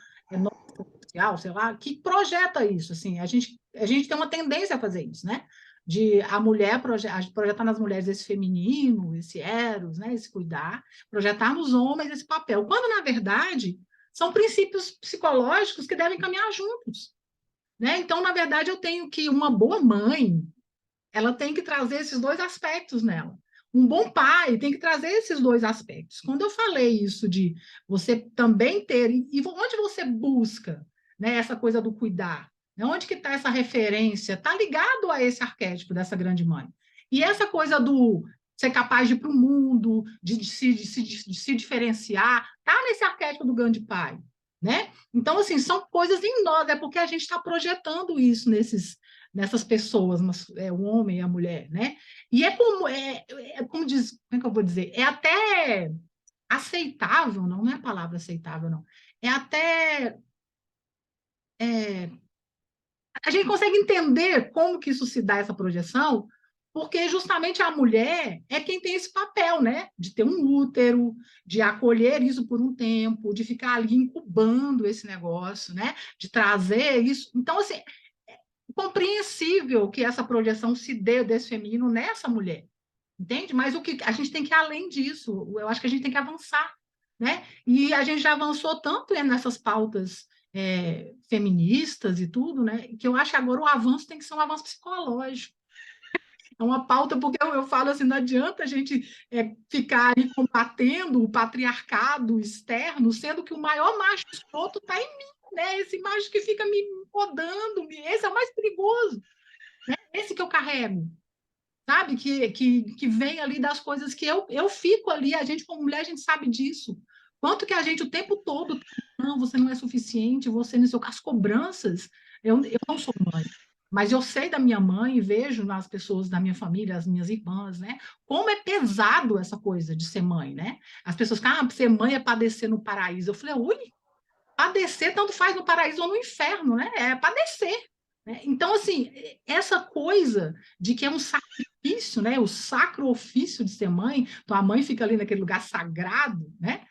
C: social, sei lá, que projeta isso, assim, a gente tem uma tendência a fazer isso, né? De a mulher projetar nas mulheres esse feminino, esse eros, né? Esse cuidar, projetar nos homens esse papel, quando na verdade são princípios psicológicos que devem caminhar juntos, né? Então, na verdade, eu tenho que uma boa mãe, ela tem que trazer esses dois aspectos nela. Um bom pai tem que trazer esses dois aspectos. Quando eu falei isso de você também ter, e onde você busca, né, essa coisa do cuidar, né, onde que está essa referência? Está ligado a esse arquétipo dessa grande mãe. E essa coisa do ser capaz de ir para o mundo, de se diferenciar, está nesse arquétipo do grande pai. Né? Então, assim, são coisas em nós, é porque a gente está projetando isso nessas pessoas, o homem e a mulher, né? E como diz, como é que eu vou dizer? É até aceitável, não é a palavra aceitável, não. É até a gente consegue entender como que isso se dá, essa projeção, porque justamente a mulher é quem tem esse papel, né? De ter um útero, de acolher isso por um tempo, de ficar ali incubando esse negócio, né? De trazer isso. Então, assim, compreensível que essa projeção se dê desse feminino nessa mulher, entende? Mas o que a gente tem que ir além disso, eu acho que a gente tem que avançar, né? E a gente já avançou tanto nessas pautas feministas e tudo, né? Que eu acho que agora o avanço tem que ser um avanço psicológico. É uma pauta, porque eu falo assim, não adianta a gente ficar aí combatendo o patriarcado externo, sendo que o maior macho escroto está em mim, né? Esse macho que fica me podando, esse é o mais perigoso, né? Esse que eu carrego, sabe? Que vem ali das coisas que eu fico ali, a gente como mulher, a gente sabe disso. Quanto que a gente o tempo todo, não, você não é suficiente, você não sei o que, as cobranças, eu não sou mãe, mas eu sei da minha mãe e vejo nas pessoas da minha família, as minhas irmãs, né? Como é pesado essa coisa de ser mãe, né? As pessoas falam, ser mãe é padecer no paraíso. Eu falei, ui, padecer tanto faz no paraíso ou no inferno, né? É padecer. Né? Então, assim, essa coisa de que é um sacrifício, né? O sacro ofício de ser mãe, então a mãe fica ali naquele lugar sagrado, né?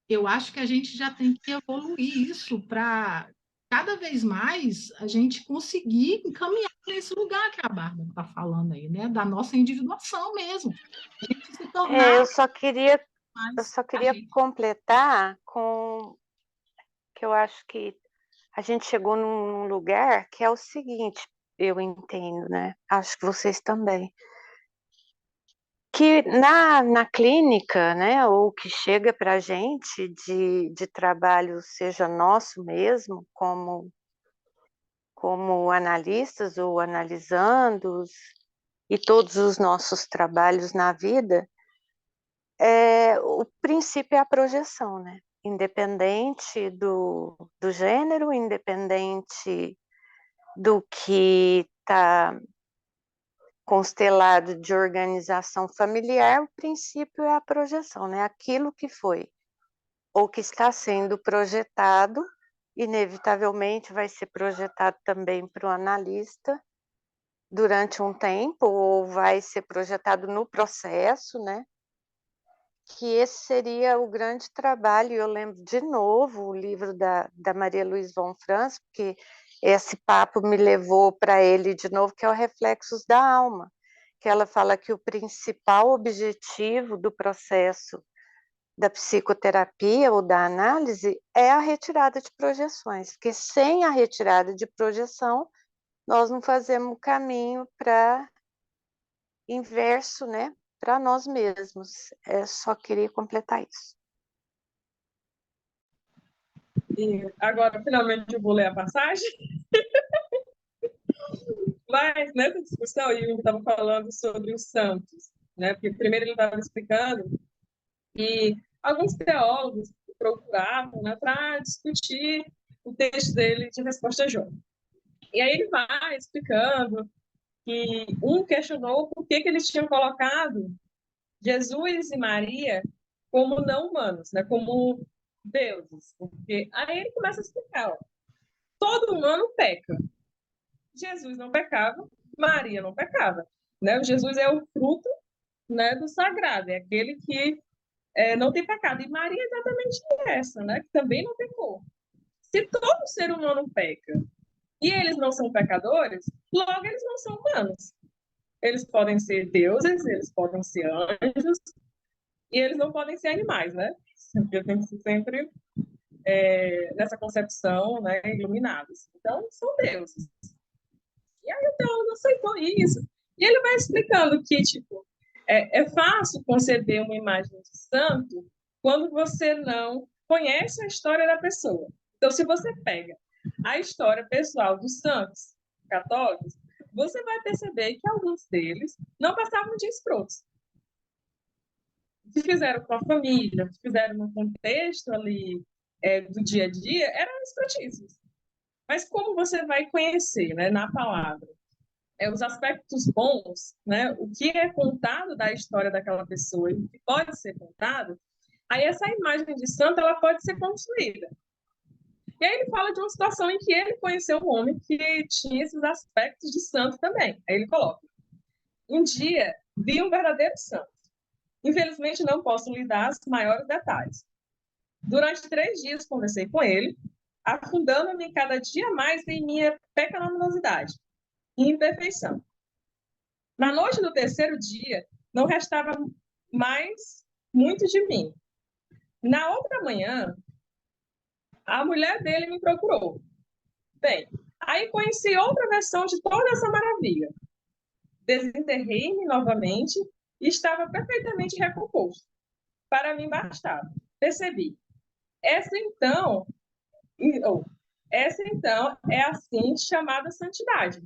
C: Eu acho que a gente já tem que evoluir isso para cada vez mais a gente conseguir encaminhar nesse lugar que a Bárbara está falando aí, né? Da nossa individuação mesmo. A gente se tornar
E: Eu só queria
C: mais a gente.
E: completar com que eu acho que a gente chegou num lugar que é o seguinte, eu entendo, né? Acho que vocês também. Que na clínica, né, ou que chega para a gente de trabalho, seja nosso mesmo, como analistas ou analisandos, e todos os nossos trabalhos na vida, o princípio é a projeção, né? Independente do gênero, independente do que está constelado de organização familiar, o princípio é a projeção, né? Aquilo que foi ou que está sendo projetado, inevitavelmente vai ser projetado também para o analista durante um tempo, ou vai ser projetado no processo, né? Que esse seria o grande trabalho. Eu lembro de novo o livro da Maria Luísa von Franz, porque esse papo me levou para ele de novo, que é o Reflexos da Alma, que ela fala que o principal objetivo do processo da psicoterapia ou da análise é a retirada de projeções, porque sem a retirada de projeção, nós não fazemos o caminho para inverso, né? Para nós mesmos. Só queria completar isso.
B: E agora, finalmente, eu vou ler a passagem. Mas nessa discussão, o Jung estava falando sobre os santos, né? Porque primeiro ele estava explicando que alguns teólogos procuravam, né, para discutir o texto dele de Resposta a Jó. E aí ele vai explicando que um questionou por que eles tinham colocado Jesus e Maria como não humanos, né, como deuses. Porque aí ele começa a explicar, ó, todo humano peca. Jesus não pecava, Maria não pecava. Né? Jesus é o fruto, né, do sagrado, é aquele que não tem pecado. E Maria é exatamente essa, né, que também não pecou. Se todo ser humano peca e eles não são pecadores, logo eles não são humanos. Eles podem ser deuses, eles podem ser anjos, e eles não podem ser animais, né? Porque tem que ser sempre nessa concepção, né, iluminados. Então, são deuses. E aí o teólogo aceitou isso. E ele vai explicando que, tipo, é fácil conceber uma imagem de santo quando você não conhece a história da pessoa. Então, se você pega a história pessoal dos santos católicos, você vai perceber que alguns deles não passavam de escrotos. O que fizeram com a família, o que fizeram no contexto ali do dia a dia, eram escrotíssimos. Mas como você vai conhecer, né, na palavra, os aspectos bons, né, o que é contado da história daquela pessoa e o que pode ser contado, aí essa imagem de santo ela pode ser construída. E aí ele fala de uma situação em que ele conheceu um homem que tinha esses aspectos de santo também. Aí ele coloca: um dia vi um verdadeiro santo. Infelizmente não posso lhe dar os maiores detalhes. Durante 3 dias conversei com ele, afundando-me cada dia mais em minha pecaminosidade e imperfeição. Na noite do 3º dia, não restava mais muito de mim. Na outra manhã, a mulher dele me procurou. Bem, aí conheci outra versão de toda essa maravilha. Desenterrei-me novamente e estava perfeitamente recomposto. Para mim bastava. Percebi. Essa então é assim chamada santidade.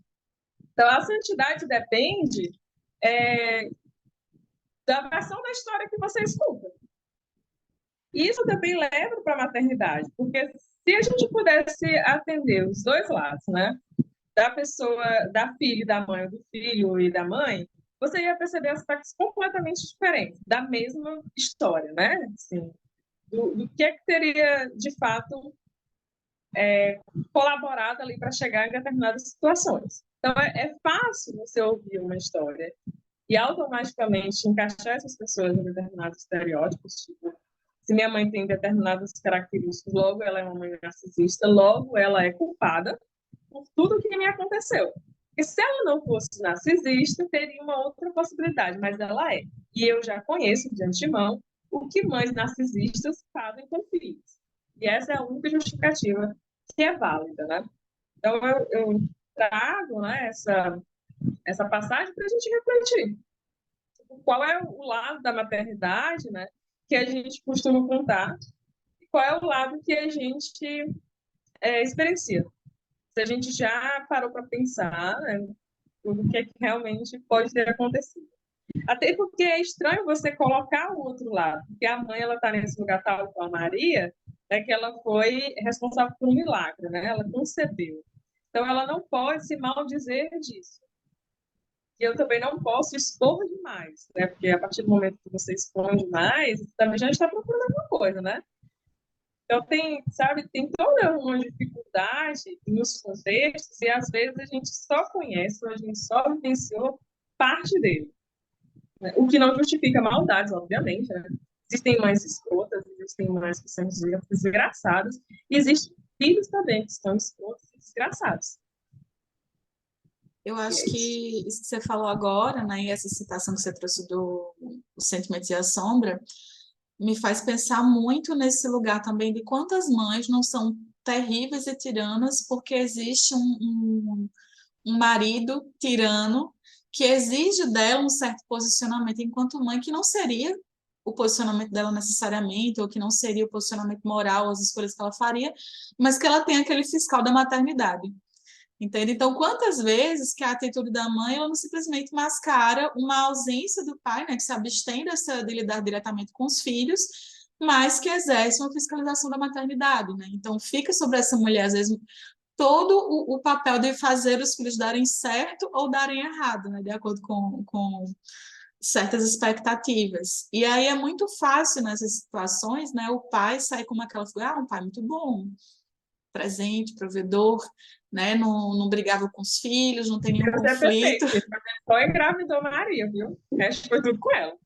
B: Então, a santidade depende da versão da história que você escuta. E isso também leva para a maternidade, porque se a gente pudesse atender os dois lados, né? Da pessoa, da filha e da mãe, do filho e da mãe, você ia perceber aspectos completamente diferentes da mesma história, né? Assim, do que é que teria, de fato, colaborado ali para chegar em determinadas situações. Então, é fácil você ouvir uma história e automaticamente encaixar essas pessoas em determinados estereótipos, tipo, se minha mãe tem determinadas características, logo ela é uma mãe narcisista, logo ela é culpada por tudo que me aconteceu. E se ela não fosse narcisista, teria uma outra possibilidade, mas ela é. E eu já conheço de antemão o que mães narcisistas fazem com filhos. E essa é a única justificativa que é válida, né? Então, eu trago, né, essa passagem para a gente refletir. Qual é o lado da maternidade, né, que a gente costuma contar e qual é o lado que a gente experiencia. Se a gente já parou para pensar, né, o que é que realmente pode ter acontecido. Até porque é estranho você colocar o outro lado, porque a mãe ela está nesse lugar tal com a Maria, que ela foi responsável por um milagre, né? Ela concebeu. Então ela não pode se maldizer disso. E eu também não posso expor demais, né? Porque a partir do momento que você expõe demais, também já está procurando alguma coisa, né? Então tem, sabe, tem toda uma dificuldade nos contextos e às vezes a gente só conhece, ou a gente só vivenciou parte dele. Né? O que não justifica maldades, obviamente, né? Existem mães escrotas, existem mães que são desgraçadas, e existem filhos também que são escrotos e desgraçados.
A: Eu acho que isso que você falou agora, né, e essa citação que você trouxe do Os Sentimentos e a Sombra, me faz pensar muito nesse lugar também de quantas mães não são terríveis e tiranas porque existe um marido tirano que exige dela um certo posicionamento enquanto mãe que não seria o posicionamento dela necessariamente, ou que não seria o posicionamento moral, as escolhas que ela faria, mas que ela tem aquele fiscal da maternidade. Entende? Então, quantas vezes que a atitude da mãe ela não simplesmente mascara uma ausência do pai, né, que se abstém de lidar diretamente com os filhos, mas que exerce uma fiscalização da maternidade, né? Então, fica sobre essa mulher, às vezes, todo o papel de fazer os filhos darem certo ou darem errado, né, de acordo com certas expectativas. E aí é muito fácil nessas situações, né, o pai sai como aquela figura, um pai muito bom, presente, provedor, né, não brigava com os filhos, não tem nenhum
B: Deus é
A: conflito.
B: perfeito, só engravidou Maria, viu? O resto foi tudo com ela.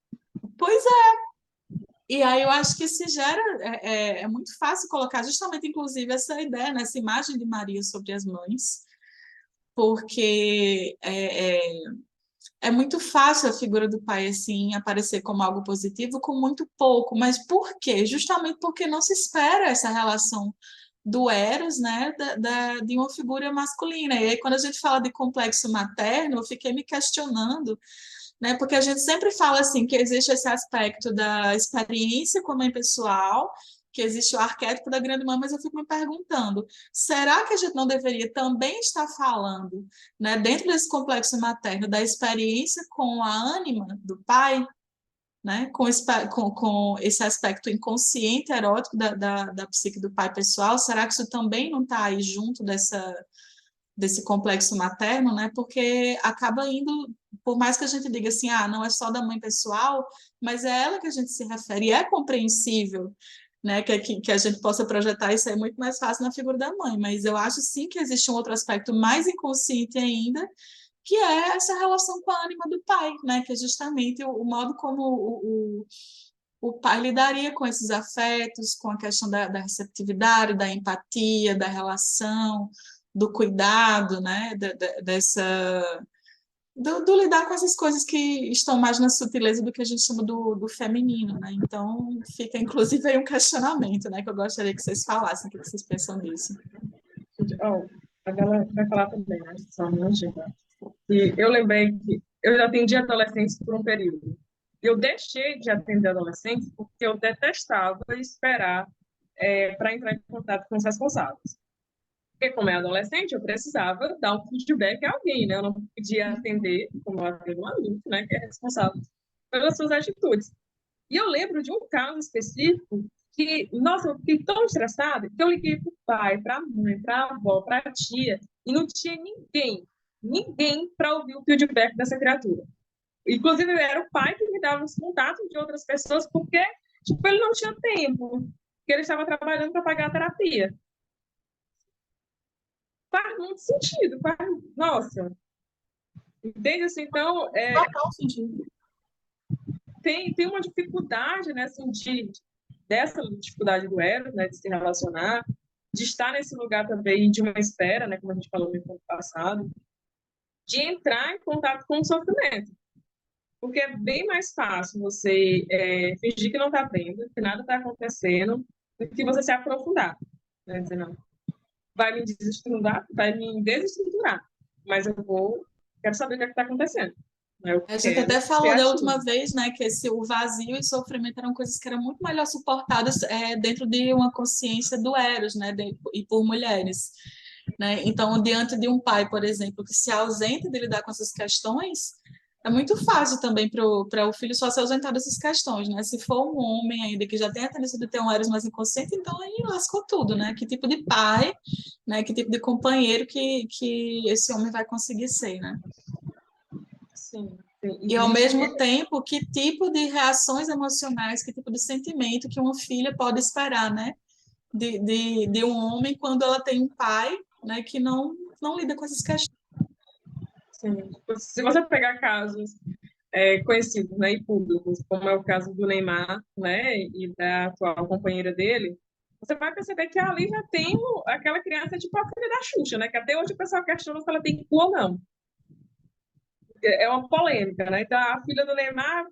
A: Pois é. E aí eu acho que se gera, é muito fácil colocar justamente, inclusive, essa ideia, né, essa imagem de Maria sobre as mães, porque é muito fácil a figura do pai assim aparecer como algo positivo com muito pouco, mas por quê? Justamente porque não se espera essa relação do Eros, né, de uma figura masculina. E aí, quando a gente fala de complexo materno, eu fiquei me questionando, né, porque a gente sempre fala assim que existe esse aspecto da experiência com a mãe pessoal, que existe o arquétipo da grande mãe, mas eu fico me perguntando, será que a gente não deveria também estar falando, né, dentro desse complexo materno, da experiência com a ânima do pai, né, com esse aspecto inconsciente erótico da psique do pai pessoal? Será que isso também não está aí junto desse complexo materno, né? Porque acaba indo, por mais que a gente diga assim, não é só da mãe pessoal, mas é ela que a gente se refere, e é compreensível, né, que a gente possa projetar isso aí muito mais fácil na figura da mãe, mas eu acho sim que existe um outro aspecto mais inconsciente ainda, que é essa relação com a ânima do pai, né, que é justamente o modo como o pai lidaria com esses afetos, com a questão da receptividade, da empatia, da relação, do cuidado, né, do lidar com essas coisas que estão mais na sutileza do que a gente chama do feminino, né? Então, fica inclusive aí um questionamento, né, que eu gostaria que vocês falassem, o que vocês pensam disso.
B: A galera vai falar também, né? Só não chega. E eu lembrei que eu já atendi adolescentes por um período. Eu deixei de atender adolescentes porque eu detestava esperar para entrar em contato com os responsáveis. Porque como é adolescente, eu precisava dar um feedback a alguém, né? Eu não podia atender como eu atendo um adulto, né? Que é responsável pelas suas atitudes. E eu lembro de um caso específico que, nossa, eu fiquei tão estressada que eu liguei para o pai, para a mãe, para a avó, para a tia, e não tinha ninguém para ouvir o feedback dessa criatura. Inclusive, era o pai que me dava os contatos de outras pessoas, porque tipo, ele não tinha tempo, porque ele estava trabalhando para pagar a terapia. Faz muito sentido, nossa. Entende? Assim, então,
C: Total sentido.
B: tem uma dificuldade, né, assim, dessa dificuldade do Eros, né, de se relacionar, de estar nesse lugar também de uma espera, né, como a gente falou no encontro passado, de entrar em contato com o sofrimento. Porque é bem mais fácil você fingir que não está vendo, que nada está acontecendo, do que você se aprofundar. Né? Dizer, não, vai me desestruturar, mas quero saber o que está acontecendo. Eu
A: A gente
B: quero
A: até
B: ser
A: falou da última
B: ativa.
A: vez, né, que o vazio e o sofrimento eram coisas que eram muito melhor suportadas dentro de uma consciência do Eros, né, e por mulheres, né? Então, diante de um pai, por exemplo, que se ausenta de lidar com essas questões, é muito fácil também para o filho só se ausentar dessas questões, né? Se for um homem ainda que já tem a tendência de ter um Eros mais inconsciente, então aí lascou tudo, né? Que tipo de pai, né? Que tipo de companheiro que esse homem vai conseguir ser, né?
B: Sim.
A: E, ao
B: Isso
A: mesmo tempo, que tipo de reações emocionais, que tipo de sentimento que uma filha pode esperar, né? De um homem quando ela tem um pai, né? Que não lida com essas questões.
B: sim. Se você pegar casos conhecidos, né, e públicos, como é o caso do Neymar, né, e da atual companheira dele, você vai perceber que ali já tem aquela criança tipo a filha da Xuxa, né, que até hoje o pessoal questiona se ela tem cu ou não. É uma polêmica, né? Então a filha do Neymar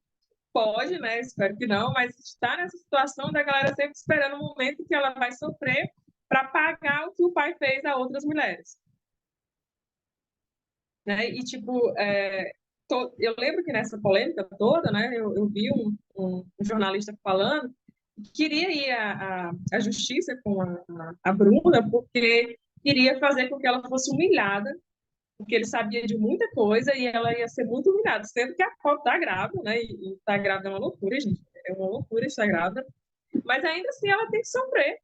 B: pode, né, espero que não, mas está nessa situação da galera sempre esperando o momento que ela vai sofrer para pagar o que o pai fez a outras mulheres. Né? E, tipo, eu lembro que nessa polêmica toda, né, eu vi um jornalista falando que queria ir à justiça com a Bruna porque queria fazer com que ela fosse humilhada, porque ele sabia de muita coisa e ela ia ser muito humilhada, sendo que a foto está grávida, né, e está grávida é uma loucura, gente, é uma loucura estar grávida, mas ainda assim ela tem que sofrer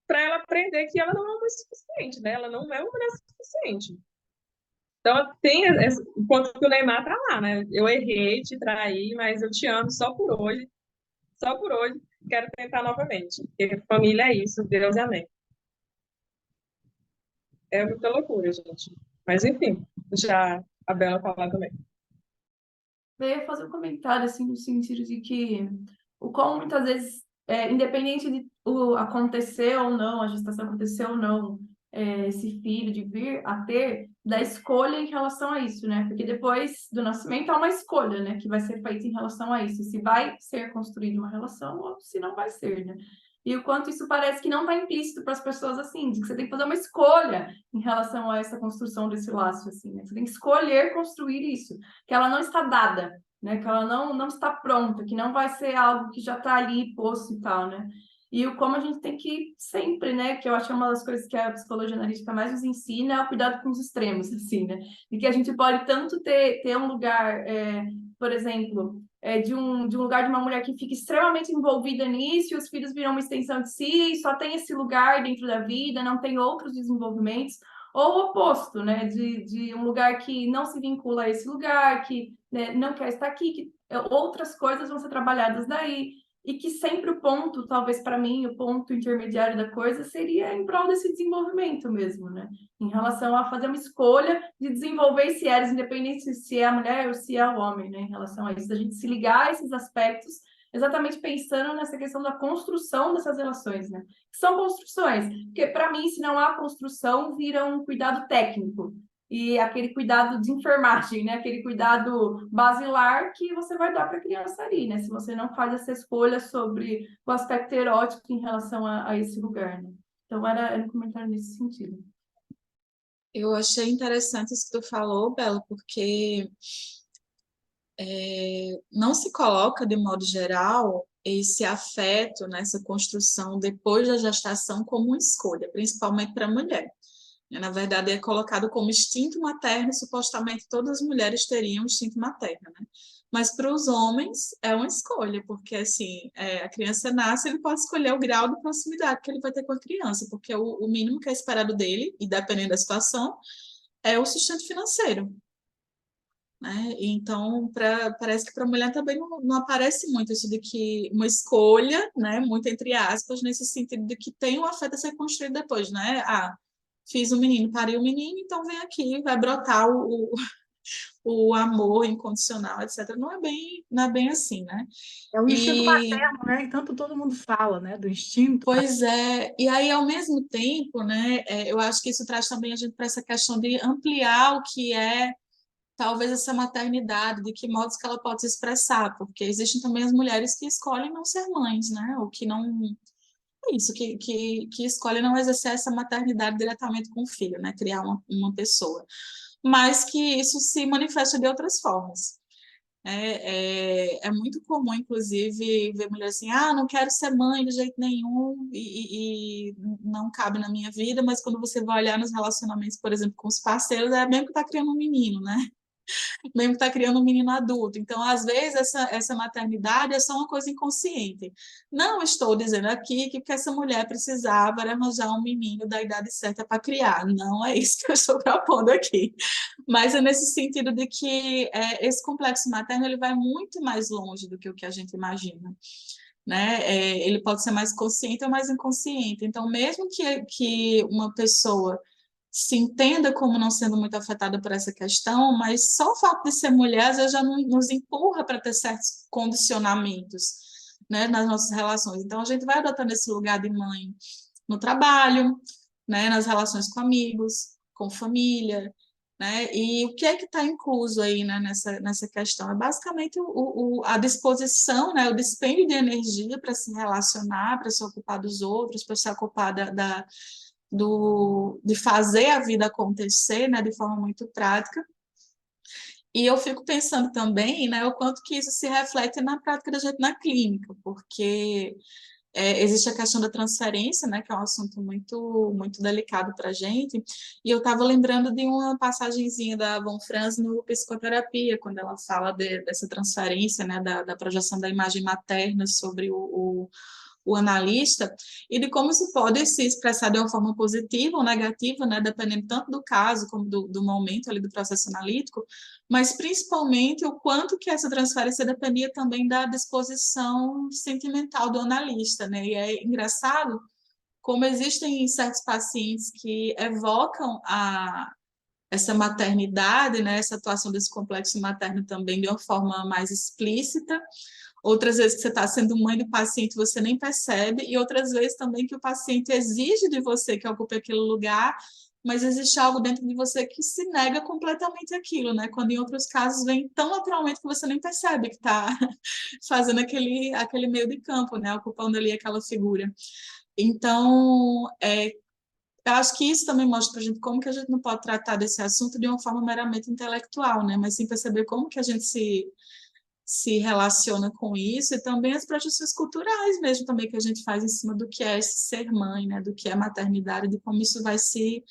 B: para ela aprender que ela não é uma mulher suficiente, né, ela não é uma mulher suficiente. Então, enquanto que o Neymar tá lá, né? Eu errei, te traí, mas eu te amo só por hoje, quero tentar novamente. Porque família é isso, Deus é amém. É muita loucura, gente. Mas, enfim, deixar a Bela falar também.
D: Eu ia fazer um comentário, assim, no sentido de que o como muitas vezes, independente de acontecer ou não, a gestação acontecer ou não, esse filho de vir a ter, da escolha em relação a isso, né? Porque depois do nascimento há uma escolha, né? Que vai ser feita em relação a isso. Se vai ser construída uma relação ou se não vai ser, né? E o quanto isso parece que não está implícito para as pessoas, assim, de que você tem que fazer uma escolha em relação a essa construção desse laço, assim, né? Você tem que escolher construir isso, que ela não está dada, né? Que ela não está pronta, que não vai ser algo que já está ali posto e tal, né? E o como a gente tem que sempre, né? Que eu acho que é uma das coisas que a psicologia analítica mais nos ensina é o cuidado com os extremos, assim, né? E que a gente pode tanto ter um lugar, por exemplo, de um lugar de uma mulher que fica extremamente envolvida nisso, e os filhos viram uma extensão de si, só tem esse lugar dentro da vida, não tem outros desenvolvimentos, ou o oposto, né? De um lugar que não se vincula a esse lugar, que, né, não quer estar aqui, que outras coisas vão ser trabalhadas daí, e que sempre o ponto, talvez para mim, o ponto intermediário da coisa seria em prol desse desenvolvimento mesmo, né? Em relação a fazer uma escolha de desenvolver esse eros, independente se é a mulher ou se é o homem, né? Em relação a isso, a gente se ligar a esses aspectos, exatamente pensando nessa questão da construção dessas relações, né? Que são construções, porque para mim, se não há construção, vira um cuidado técnico, e aquele cuidado de enfermagem, né? Aquele cuidado basilar que você vai dar para a criança ali, né? Se você não faz essa escolha sobre o aspecto erótico em relação a esse lugar, né? Então, era um comentário nesse sentido.
A: Eu achei interessante isso que tu falou, Bela, porque não se coloca, de modo geral, esse afeto, nessa construção depois da gestação como uma escolha, principalmente para a mulher. Na verdade, é colocado como instinto materno, supostamente todas as mulheres teriam instinto materno, né? Mas para os homens é uma escolha, porque assim, a criança nasce, ele pode escolher o grau de proximidade que ele vai ter com a criança, porque o mínimo que é esperado dele, e dependendo da situação, é o sustento financeiro, né? Então, parece que para a mulher também não aparece muito isso de que uma escolha, né, muito entre aspas, nesse sentido de que tem um afeto a ser construído depois, né? Ah, fiz um menino, parei um menino, então vem aqui, vai brotar o amor incondicional, etc. Não é bem assim, né?
C: É o instinto
A: E,
C: materno, né? E tanto todo mundo fala, né? Do instinto.
A: pois é, e aí, ao mesmo tempo, né, eu acho que isso traz também a gente para essa questão de ampliar o que é talvez essa maternidade, de que modos que ela pode se expressar, porque existem também as mulheres que escolhem não ser mães, né? Ou que não. É isso, que escolhem não exercer essa maternidade diretamente com o filho, né? Criar uma pessoa. Mas que isso se manifesta de outras formas. É muito comum, inclusive, ver mulher assim, ah, não quero ser mãe de jeito nenhum e não cabe na minha vida, mas quando você vai olhar nos relacionamentos, por exemplo, com os parceiros, é mesmo que está criando um menino, né? Mesmo que está criando um menino adulto. Então, às vezes, essa maternidade é só uma coisa inconsciente. Não estou dizendo aqui que essa mulher precisava arranjar um menino da idade certa para criar. Não é isso que eu estou propondo aqui. Mas é nesse sentido de que esse complexo materno ele vai muito mais longe do que o que a gente imagina. Né? Ele pode ser mais consciente ou mais inconsciente. Então, mesmo que uma pessoa se entenda como não sendo muito afetada por essa questão, mas só o fato de ser mulher já nos empurra para ter certos condicionamentos, né, nas nossas relações. Então, a gente vai adotando esse lugar de mãe no trabalho, né, nas relações com amigos, com família, né? E o que é que está incluso aí, né, nessa questão? É basicamente a disposição, né, o dispêndio de energia para se relacionar, para se ocupar dos outros, para se ocupar de fazer a vida acontecer, né, de forma muito prática. E eu fico pensando também, né, o quanto que isso se reflete na prática da gente na clínica, porque existe a questão da transferência, né, que é um assunto muito, muito delicado para a gente, e eu estava lembrando de uma passagenzinha da Von Franz no Psicoterapia, quando ela fala dessa transferência, né, da projeção da imagem materna sobre o analista, e de como isso pode se expressar de uma forma positiva ou negativa, né, dependendo tanto do caso como do momento ali do processo analítico, mas principalmente o quanto que essa transferência dependia também da disposição sentimental do analista, né, e é engraçado como existem certos pacientes que evocam essa maternidade, né, essa atuação desse complexo materno também de uma forma mais explícita, outras vezes que você está sendo mãe do paciente você nem percebe, e outras vezes também que o paciente exige de você que ocupe aquele lugar, mas existe algo dentro de você que se nega completamente aquilo, né? Quando em outros casos vem tão naturalmente que você nem percebe que está fazendo aquele meio de campo, né? Ocupando ali aquela figura. Então, eu acho que isso também mostra para a gente como que a gente não pode tratar desse assunto de uma forma meramente intelectual, né? Mas sim perceber como que a gente se relaciona com isso, e também as projeções culturais mesmo também que a gente faz em cima do que é esse ser mãe, né, do que é maternidade, de como isso vai se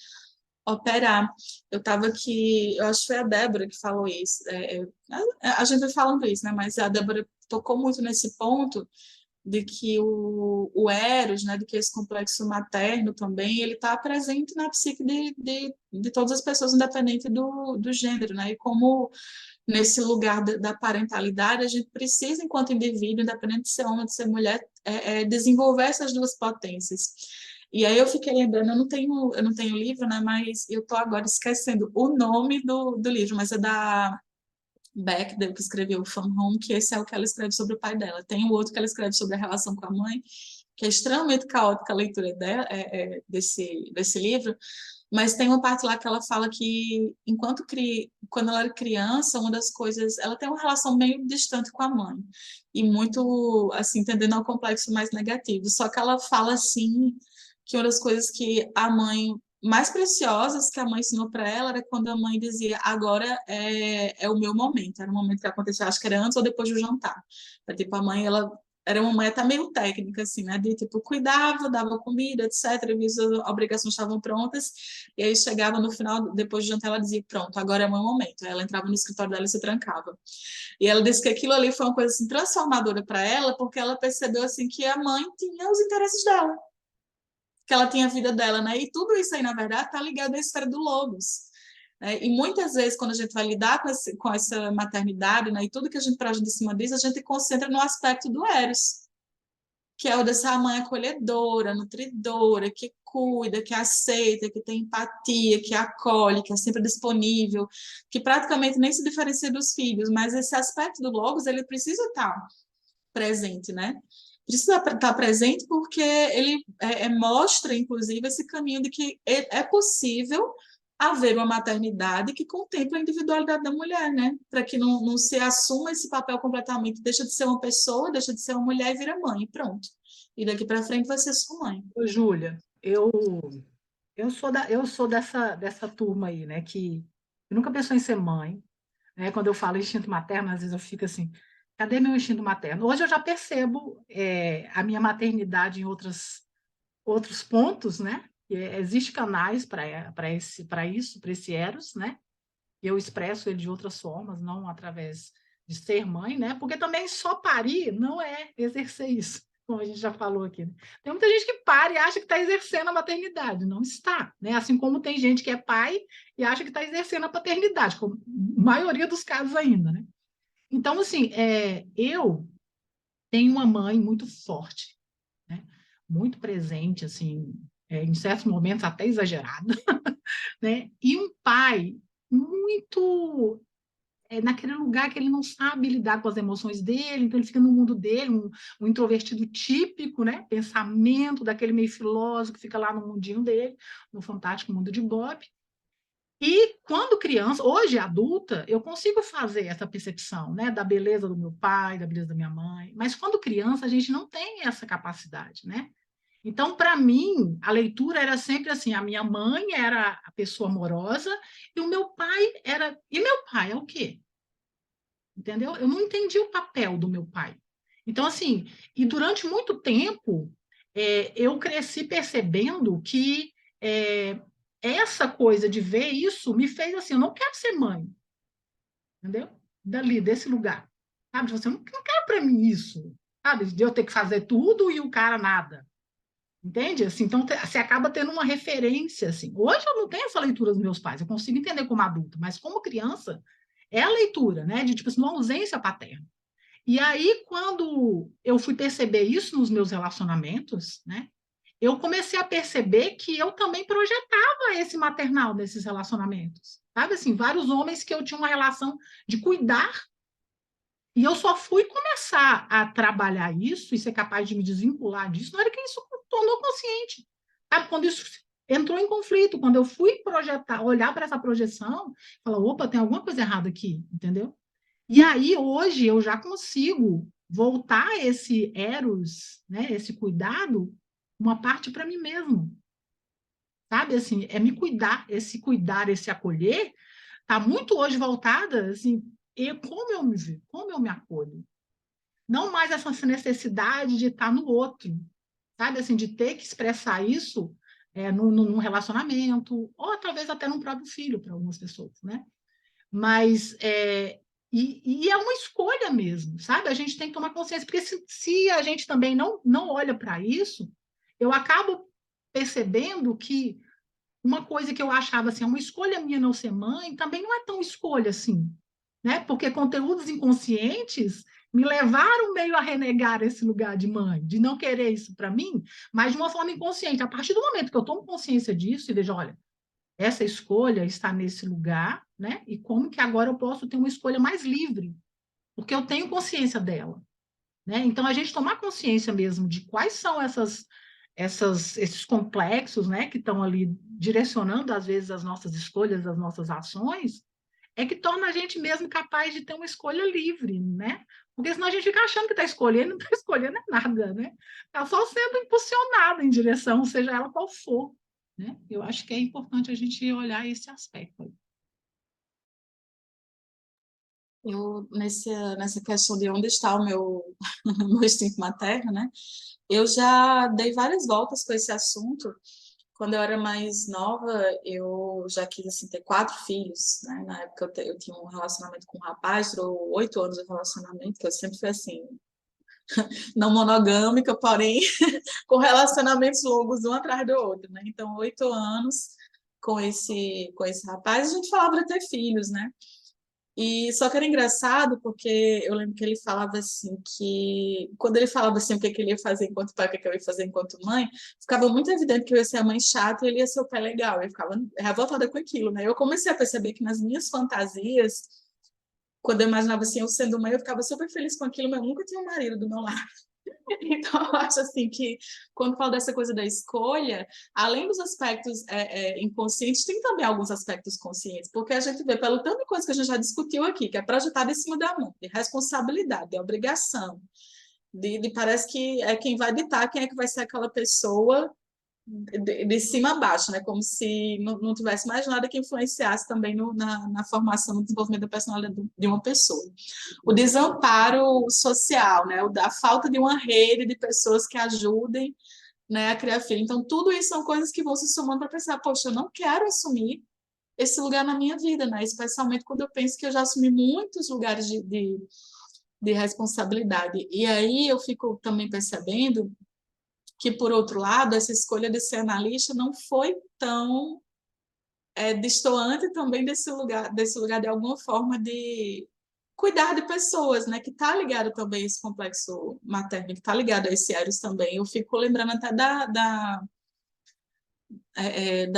A: operar. Eu estava aqui, eu acho que foi a Débora que falou isso, a gente vai falando isso, né, mas a Débora tocou muito nesse ponto de que o Eros, né, de que esse complexo materno também, ele está presente na psique de todas as pessoas, independente do gênero, né, e como nesse lugar da parentalidade, a gente precisa, enquanto indivíduo, independente de ser homem ou de ser mulher, desenvolver essas duas potências. E aí eu fiquei lembrando, eu não tenho livro, né, mas eu estou agora esquecendo o nome do livro, mas é da Bechdel, que escreveu From Home, que esse é o que ela escreve sobre o pai dela. Tem o outro que ela escreve sobre a relação com a mãe, que é extremamente caótica a leitura dela, desse livro, mas tem uma parte lá que ela fala que, quando ela era criança, uma das coisas, ela tem uma relação meio distante com a mãe, e muito, assim, tendendo ao complexo mais negativo, só que ela fala, assim, que uma das coisas que a mãe mais preciosas que a mãe ensinou para ela era quando a mãe dizia, agora é o meu momento, era um momento que aconteceu, acho que era antes ou depois do jantar. Tipo, a mãe, ela era uma mãe até meio técnica, assim, né? De tipo, cuidava, dava comida, etc. E as obrigações estavam prontas. E aí chegava no final, depois do jantar, ela dizia: pronto, agora é o meu momento. Aí ela entrava no escritório dela e se trancava. E ela disse que aquilo ali foi uma coisa assim, transformadora para ela, porque ela percebeu assim que a mãe tinha os interesses dela, que ela tinha a vida dela, né? E tudo isso aí, na verdade, está ligado à esfera do Logos. Né? E muitas vezes, quando a gente vai lidar com essa maternidade, né, e tudo que a gente projeta em cima disso, a gente concentra no aspecto do Eros, que é o dessa mãe acolhedora, nutridora, que cuida, que aceita, que tem empatia, que acolhe, que é sempre disponível, que praticamente nem se diferencia dos filhos, mas esse aspecto do Logos, ele precisa estar presente, né? Precisa estar presente porque ele mostra, inclusive, esse caminho de que é possível haver uma maternidade que contempla a individualidade da mulher, né? Para que não se assuma esse papel completamente, deixa de ser uma pessoa, deixa de ser uma mulher e vira mãe, pronto. E daqui para frente vai ser sua mãe.
C: Ô, Júlia, eu sou dessa turma aí, né, que nunca pensou em ser mãe, né? Quando eu falo instinto materno, às vezes eu fico assim, cadê meu instinto materno? Hoje eu já percebo a minha maternidade em outros pontos, né? Existem canais para isso, para esse Eros, né? E eu expresso ele de outras formas, não através de ser mãe, né? Porque também só parir não é exercer isso, como a gente já falou aqui. Né? Tem muita gente que para e acha que está exercendo a maternidade, não está, né? Assim como tem gente que é pai e acha que está exercendo a paternidade, como a maioria dos casos ainda, né? Então, assim, eu tenho uma mãe muito forte, né? Muito presente, assim, em certos momentos até exagerada, né? E um pai muito naquele lugar que ele não sabe lidar com as emoções dele, então ele fica no mundo dele, um introvertido típico, né? Pensamento daquele meio filósofo que fica lá no mundinho dele, no fantástico mundo de Bob. E quando criança, hoje adulta, eu consigo fazer essa percepção, né, da beleza do meu pai, da beleza da minha mãe, mas quando criança a gente não tem essa capacidade, né? Então, para mim, a leitura era sempre assim: a minha mãe era a pessoa amorosa e o meu pai era. E meu pai é o quê? Entendeu? Eu não entendi o papel do meu pai. Então, assim, e durante muito tempo, eu cresci percebendo que essa coisa de ver isso me fez assim: eu não quero ser mãe, entendeu? Dali, desse lugar. Sabe? Você não quero para mim isso, sabe? De eu ter que fazer tudo e o cara nada. Entende? Assim, então, você acaba tendo uma referência, assim. Hoje eu não tenho essa leitura dos meus pais, eu consigo entender como adulta, mas como criança, é a leitura, né? De, tipo assim, uma ausência paterna. E aí, quando eu fui perceber isso nos meus relacionamentos, né? Eu comecei a perceber que eu também projetava esse maternal nesses relacionamentos. Sabe, assim, vários homens que eu tinha uma relação de cuidar, e eu só fui começar a trabalhar isso e ser capaz de me desvincular disso na hora que isso tornou consciente. Sabe? Quando isso entrou em conflito, quando eu fui projetar, olhar para essa projeção, falar, opa, tem alguma coisa errada aqui, entendeu? E aí, hoje, eu já consigo voltar esse eros, né, esse cuidado, uma parte para mim mesmo. Sabe, assim, é me cuidar, esse acolher, está muito hoje voltada, assim, como eu me vivo, como eu me acolho. Não mais essa necessidade de estar no outro, sabe, assim, de ter que expressar isso num relacionamento, ou talvez até num próprio filho, para algumas pessoas, né? Mas é uma escolha mesmo, sabe? A gente tem que tomar consciência, porque se a gente também não olha para isso, eu acabo percebendo que uma coisa que eu achava assim, uma escolha minha não ser mãe, também não é tão escolha assim, né? Porque conteúdos inconscientes me levaram meio a renegar esse lugar de mãe, de não querer isso para mim, mas de uma forma inconsciente. A partir do momento que eu tomo consciência disso e vejo, olha, essa escolha está nesse lugar, né? E como que agora eu posso ter uma escolha mais livre, porque eu tenho consciência dela, né? Então a gente tomar consciência mesmo de quais são esses complexos, né, que estão ali direcionando às vezes as nossas escolhas, as nossas ações, é que torna a gente mesmo capaz de ter uma escolha livre, né? Porque senão a gente fica achando que está escolhendo, não está escolhendo nada, né? Está só sendo impulsionado em direção, seja ela qual for, né? Eu acho que é importante a gente olhar esse aspecto.
A: Nessa questão de onde está o meu, meu instinto materno, né? Eu já dei várias voltas com esse assunto. Quando eu era mais nova, eu já quis assim, ter 4 filhos, né? Na época eu tinha um relacionamento com um rapaz, durou 8 anos de relacionamento, que eu sempre fui assim, não monogâmica, porém com relacionamentos longos um atrás do outro, né? Então, 8 anos com esse rapaz, a gente falava de ter filhos, né? E só que era engraçado porque eu lembro que ele falava assim que quando ele falava assim o que que ele ia fazer enquanto pai, o que que eu ia fazer enquanto mãe, ficava muito evidente que eu ia ser a mãe chata e ele ia ser o pai legal. Eu ficava revoltada com aquilo, né? Eu comecei a perceber que nas minhas fantasias, quando eu imaginava assim, eu sendo mãe, eu ficava super feliz com aquilo, mas eu nunca tinha um marido do meu lado. Então, eu acho assim que quando falo dessa coisa da escolha, além dos aspectos inconscientes, tem também alguns aspectos conscientes, porque a gente vê pelo tanto de coisa que a gente já discutiu aqui, que é projetada em cima da mão, de responsabilidade, de obrigação, parece que é quem vai ditar quem é que vai ser aquela pessoa de cima a baixo, né? Como se não tivesse mais nada que influenciasse também na formação, no desenvolvimento da personalidade de uma pessoa. O desamparo social, né? A falta de uma rede de pessoas que ajudem, né, a criar filho. Então, tudo isso são coisas que vão se somando para pensar, poxa, eu não quero assumir esse lugar na minha vida, né? Especialmente quando eu penso que eu já assumi muitos lugares de responsabilidade. E aí eu fico também percebendo que, por outro lado, essa escolha de ser analista não foi tão destoante também desse lugar de alguma forma de cuidar de pessoas, né, que está ligado também a esse complexo materno, que está ligado a esse Eros também. Eu fico lembrando até da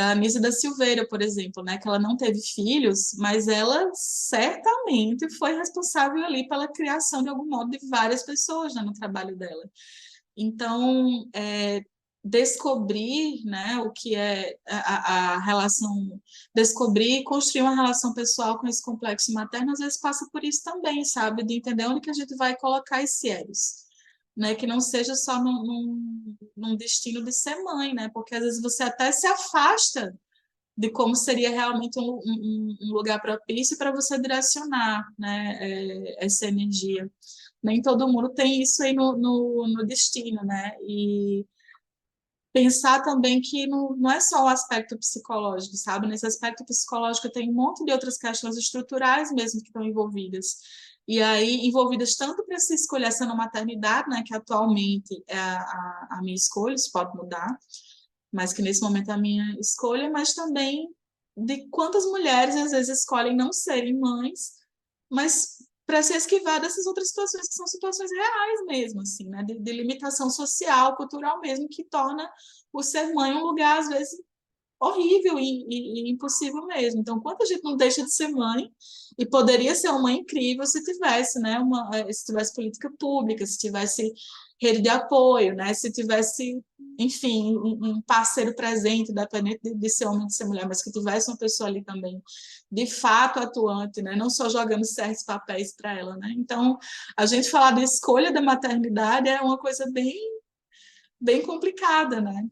A: Anísia da Silveira, por exemplo, né, que ela não teve filhos, mas ela certamente foi responsável ali pela criação, de algum modo, de várias pessoas, né, no trabalho dela. Então, descobrir, né, o que é a relação, descobrir e construir uma relação pessoal com esse complexo materno, às vezes passa por isso também, sabe? De entender onde que a gente vai colocar esse Eros, né? Que não seja só num destino de ser mãe, né? Porque às vezes você até se afasta de como seria realmente um lugar propício para você direcionar, né, essa energia. Nem todo mundo tem isso aí no destino, né? E pensar também que não é só o aspecto psicológico, sabe? Nesse aspecto psicológico tem um monte de outras questões estruturais mesmo que estão envolvidas. E aí, envolvidas tanto para se escolher essa não maternidade, né, que atualmente é a minha escolha, isso pode mudar, mas que nesse momento é a minha escolha, mas também de quantas mulheres às vezes escolhem não serem mães, mas para se esquivar dessas outras situações que são situações reais mesmo, assim, né? De limitação social, cultural mesmo, que torna o ser mãe um lugar, às vezes, horrível e impossível mesmo. Então, quanta gente não deixa de ser mãe e poderia ser uma mãe incrível se tivesse, né, se tivesse política pública, se tivesse rede de apoio, né, se tivesse, enfim, um parceiro presente, independente de ser homem ou de ser mulher, mas que tivesse uma pessoa ali também, de fato atuante, né, não só jogando certos papéis para ela, né. Então, a gente falar de escolha da maternidade é uma coisa bem, bem complicada, né.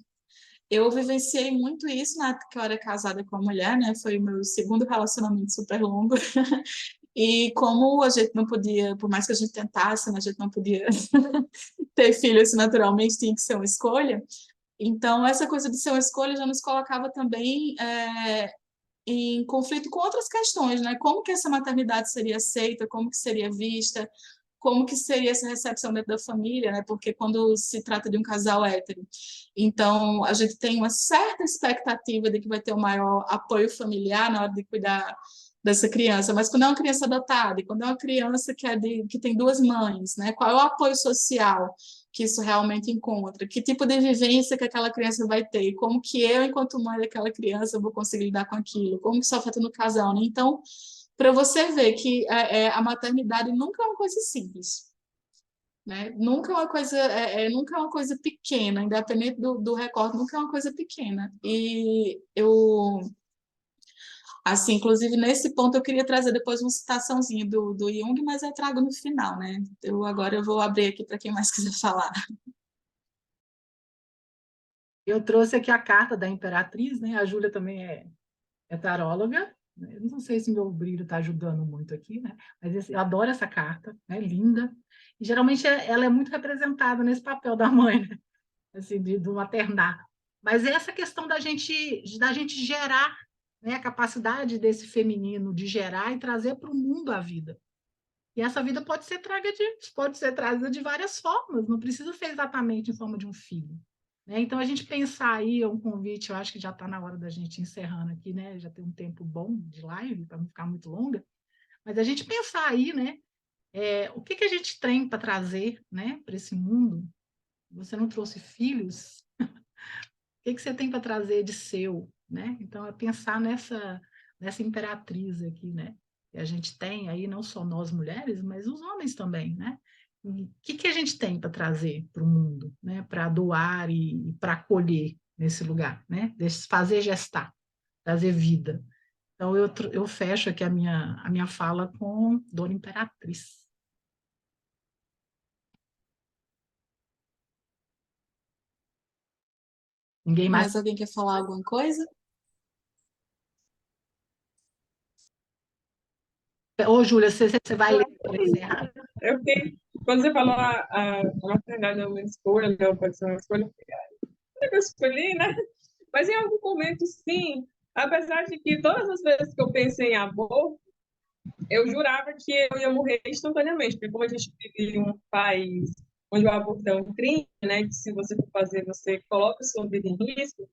A: Eu vivenciei muito isso na época que eu era casada com a mulher, né? Foi o meu segundo relacionamento super longo. E como a gente não podia, por mais que a gente tentasse, né, a gente não podia ter filhos naturalmente, tinha que ser uma escolha. Então, essa coisa de ser uma escolha já nos colocava também em conflito com outras questões, né? Como que essa maternidade seria aceita, como que seria vista, como que seria essa recepção dentro da família, né? Porque quando se trata de um casal hétero, então a gente tem uma certa expectativa de que vai ter um maior apoio familiar na hora de cuidar dessa criança, mas quando é uma criança adotada, e quando é uma criança que tem duas mães, né? Qual é o apoio social que isso realmente encontra? Que tipo de vivência que aquela criança vai ter? Como que eu, enquanto mãe daquela criança, vou conseguir lidar com aquilo? Como que isso afeta no casal, né? Então, para você ver que a maternidade nunca é uma coisa simples, né? Nunca é uma coisa pequena, independente do recorte, nunca é uma coisa pequena. E eu, assim, inclusive nesse ponto eu queria trazer depois uma citaçãozinha do Jung, mas eu trago no final, né? Agora eu vou abrir aqui para quem mais quiser falar.
C: Eu trouxe aqui a carta da Imperatriz, né? A Júlia também é taróloga, né? Não sei se meu brilho está ajudando muito aqui, né? Mas eu adoro essa carta, né? Linda. E geralmente ela é muito representada nesse papel da mãe, né? Assim, do maternar. Mas é essa questão da gente gerar, né? A capacidade desse feminino de gerar e trazer para o mundo a vida. E essa vida pode ser trazida de várias formas, não precisa ser exatamente em forma de um filho, né? Então, a gente pensar aí, é um convite, eu acho que já está na hora da gente ir encerrando aqui, né? Já tem um tempo bom de live, para não ficar muito longa, mas a gente pensar aí, né? O que a gente tem para trazer, né, para esse mundo? Você não trouxe filhos? O que você tem para trazer de seu, né? Então, é pensar nessa imperatriz aqui, né? Que a gente tem aí, não só nós mulheres, mas os homens também, né? E o que a gente tem para trazer para o mundo, né? Para doar e para acolher nesse lugar, né? Fazer gestar, trazer vida. Então, eu fecho aqui a minha fala com Dona Imperatriz. Ninguém mais.
A: Mais alguém quer falar alguma coisa?
C: Ô, Júlia, você vai ler para encerrar?
B: Eu fiquei, quando você falou a maternidade é uma escolha, não pode ser uma escolha, eu fiquei, será que eu escolhi, né? Mas em algum momento, sim, apesar de que todas as vezes que eu pensei em aborto, eu jurava que eu ia morrer instantaneamente, porque como a gente vive em um país onde o aborto é um crime, né, que se você for fazer, você coloca a sua vida em risco,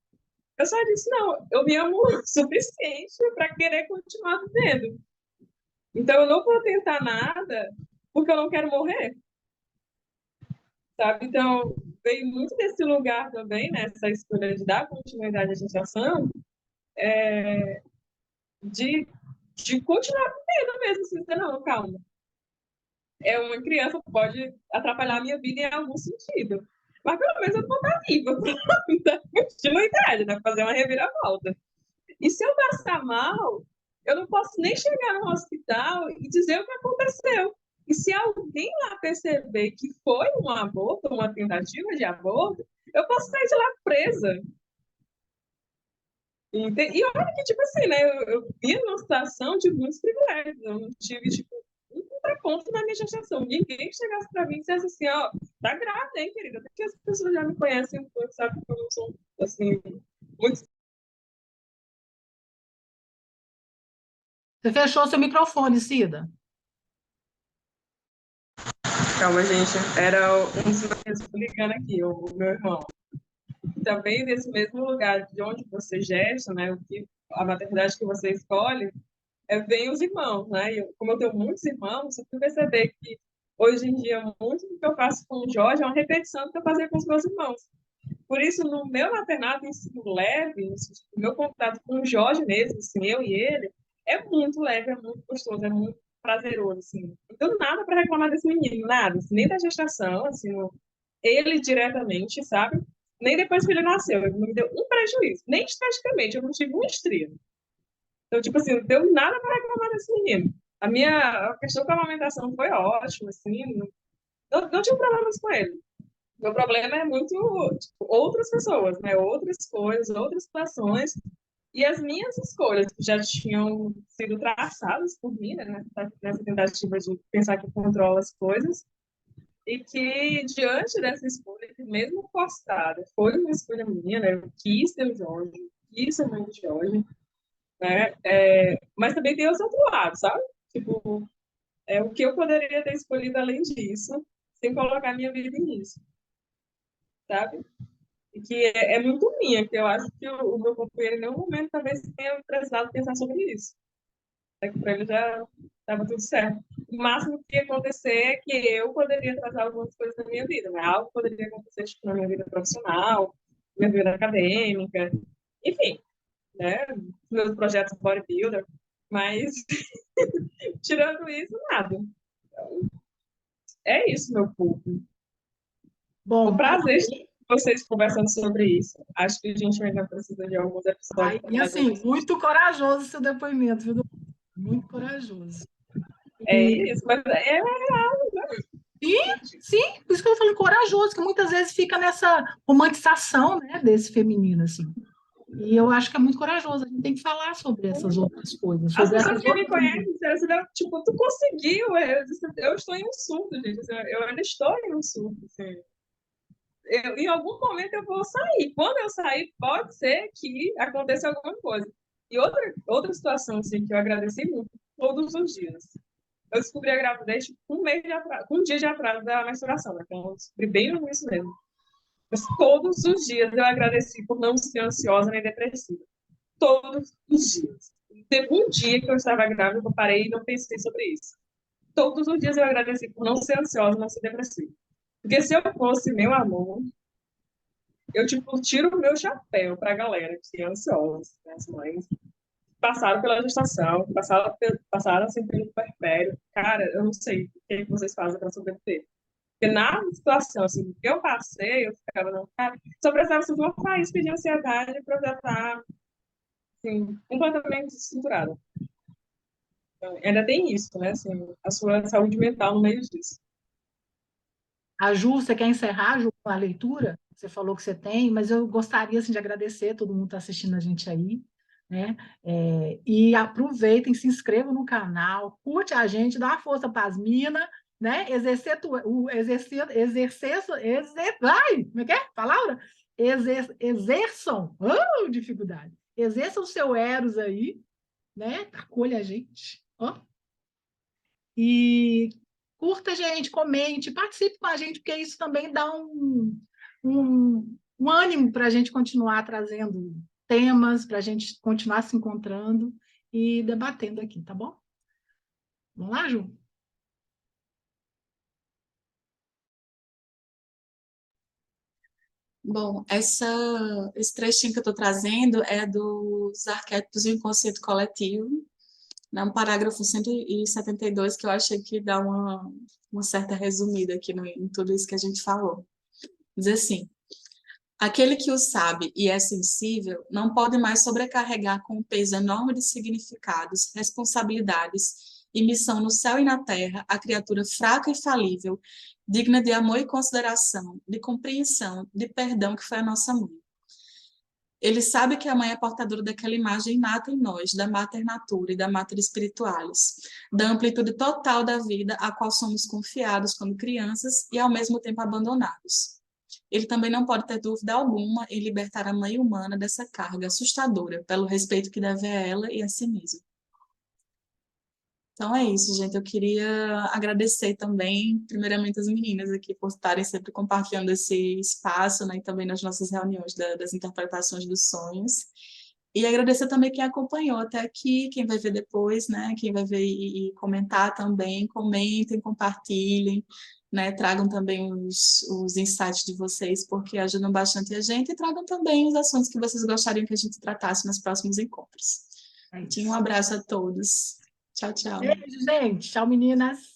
B: eu só disse, não, eu me amo o suficiente para querer continuar vivendo. Então, eu não vou tentar nada porque eu não quero morrer, sabe? Então, veio muito desse lugar também, né, essa escolha de dar continuidade à gestação, de, de continuar vivendo mesmo, assim, dizer, não, calma. Uma criança pode atrapalhar a minha vida em algum sentido. Mas pelo menos eu vou estar viva, dar continuidade, né? Fazer uma reviravolta. E se eu passar mal, eu não posso nem chegar no hospital e dizer o que aconteceu. E se alguém lá perceber que foi um aborto, uma tentativa de aborto, eu posso sair de lá presa. E olha que, tipo assim, né? Eu vi numa situação de muitos privilégios. Eu não tive, tipo, um contraponto na minha gestação. Ninguém chegasse para mim e dissesse assim, ó, tá grávida, hein, querida? Porque as pessoas já me conhecem um pouco, sabe que eu não sou, assim, muito...
C: Você fechou seu microfone, Cida.
B: Calma, gente. Era um dos meus ligando aqui, o meu irmão. Também nesse mesmo lugar de onde você gesta, né? A maternidade que você escolhe, vem os irmãos, né? Como eu tenho muitos irmãos, eu fui perceber que hoje em dia muito do que eu faço com o Jorge é uma repetição do que eu fazia com os meus irmãos. Por isso, no meu maternato ensino leve, no meu contato com o Jorge mesmo, assim, eu e ele, é muito leve, é muito gostoso, é muito prazeroso, assim. Então, nada para reclamar desse menino, nada, assim, nem da gestação, assim, ele diretamente, sabe? Nem depois que ele nasceu, ele não me deu um prejuízo, nem esteticamente, eu não tive uma estria. Então, tipo assim, não deu nada para reclamar desse menino. A questão da amamentação foi ótima, assim, não tive problemas com ele. Meu problema é muito tipo, outras pessoas, né? Outras coisas, outras situações. E as minhas escolhas, que já tinham sido traçadas por mim, né? Nessa tentativa de pensar que controla as coisas. E que, diante dessa escolha, que mesmo forçada, foi uma escolha minha, né? Eu quis ter o Jorge, quis ser mãe de Jorge, né? Mas também tem os outros lados, sabe? Tipo, o que eu poderia ter escolhido além disso, sem colocar minha vida nisso, sabe? E que é muito minha, que eu acho que o meu companheiro em nenhum momento talvez tenha precisado pensar sobre isso. Que para ele já estava tudo certo. O máximo que ia acontecer é que eu poderia trazer algumas coisas na minha vida, né? Algo poderia acontecer tipo, na minha vida profissional, minha vida acadêmica, enfim, né? Meus projetos bodybuilder, mas tirando isso, nada. Então, é isso, meu povo.
C: Bom,
B: Um prazer vocês conversando sobre isso. Acho que a gente ainda precisa de alguns episódios.
C: e assim, muito corajoso o seu depoimento, viu? Muito corajoso.
B: Isso, mas é real, né?
C: Sim, por isso que eu falei corajoso, que muitas vezes fica nessa romantização, né, desse feminino, assim. E eu acho que é muito corajoso, a gente tem que falar sobre essas outras coisas,
B: As
C: sobre
B: pessoas
C: essas
B: que me
C: outras...
B: conhecem disseram assim, tipo, tu conseguiu. Eu estou em um surto, gente. Assim, eu ainda estou em um surto. Assim. Em algum momento eu vou sair. Quando eu sair, pode ser que aconteça alguma coisa. E outra situação assim, que eu agradeci muito, todos os dias. Eu descobri a gravidez tipo, um dia de atraso da menstruação, né? Então, eu descobri bem no início mesmo. Mas todos os dias eu agradeci por não ser ansiosa nem depressiva. Todos os dias. Teve um dia que eu estava grávida, eu parei e não pensei sobre isso. Todos os dias eu agradeci por não ser ansiosa, não ser depressiva. Porque se eu fosse meu amor, eu tipo, tiro o meu chapéu para a galera que é ansiosa, né, as mães passaram pela gestação, passaram assim pelo puerpério. Cara, eu não sei o que vocês fazem para sobreviver. Porque na situação assim, que eu passei, eu ficava, não, cara, só precisava assim, de uma faísca de ansiedade para eu já estar assim, completamente desestruturada. Então, ainda tem isso, né? Assim, a sua saúde mental no meio disso.
C: A Ju, você quer encerrar, Ju, com a leitura? Você falou que você tem, mas eu gostaria assim, de agradecer todo mundo que está assistindo a gente aí, né? E aproveitem, se inscrevam no canal, curte a gente, dá uma força para as minas, né? Ai, como é que é? Palavra? Exerçam, dificuldade. Exerçam o seu Eros aí, né? Acolha a gente, ó. E curta a gente, comente, participe com a gente, porque isso também dá um ânimo para a gente continuar trazendo temas, para a gente continuar se encontrando e debatendo aqui, tá bom? Vamos lá, Ju?
A: Bom, esse trechinho que eu estou trazendo é dos arquétipos do inconsciente coletivo, né, um parágrafo 172 que eu achei que dá uma certa resumida aqui em tudo isso que a gente falou. Diz assim: aquele que o sabe e é sensível não pode mais sobrecarregar com um peso enorme de significados, responsabilidades e missão no céu e na terra a criatura fraca e falível, digna de amor e consideração, de compreensão, de perdão que foi a nossa mãe. Ele sabe que a mãe é portadora daquela imagem inata em nós, da Mater Natura e da Mater Spiritualis, da amplitude total da vida a qual somos confiados quando crianças e ao mesmo tempo abandonados. Ele também não pode ter dúvida alguma em libertar a mãe humana dessa carga assustadora, pelo respeito que deve a ela e a si mesmo. Então é isso, gente. Eu queria agradecer também, primeiramente, as meninas aqui por estarem sempre compartilhando esse espaço, né, e também nas nossas reuniões das interpretações dos sonhos. E agradecer também quem acompanhou até aqui, quem vai ver depois, né, quem vai ver e comentar também. Comentem, compartilhem, né, tragam também os insights de vocês, porque ajudam bastante a gente, e tragam também os assuntos que vocês gostariam que a gente tratasse nos próximos encontros. Um abraço a todos. Tchau, tchau.
C: Beijo, gente. Tchau, meninas.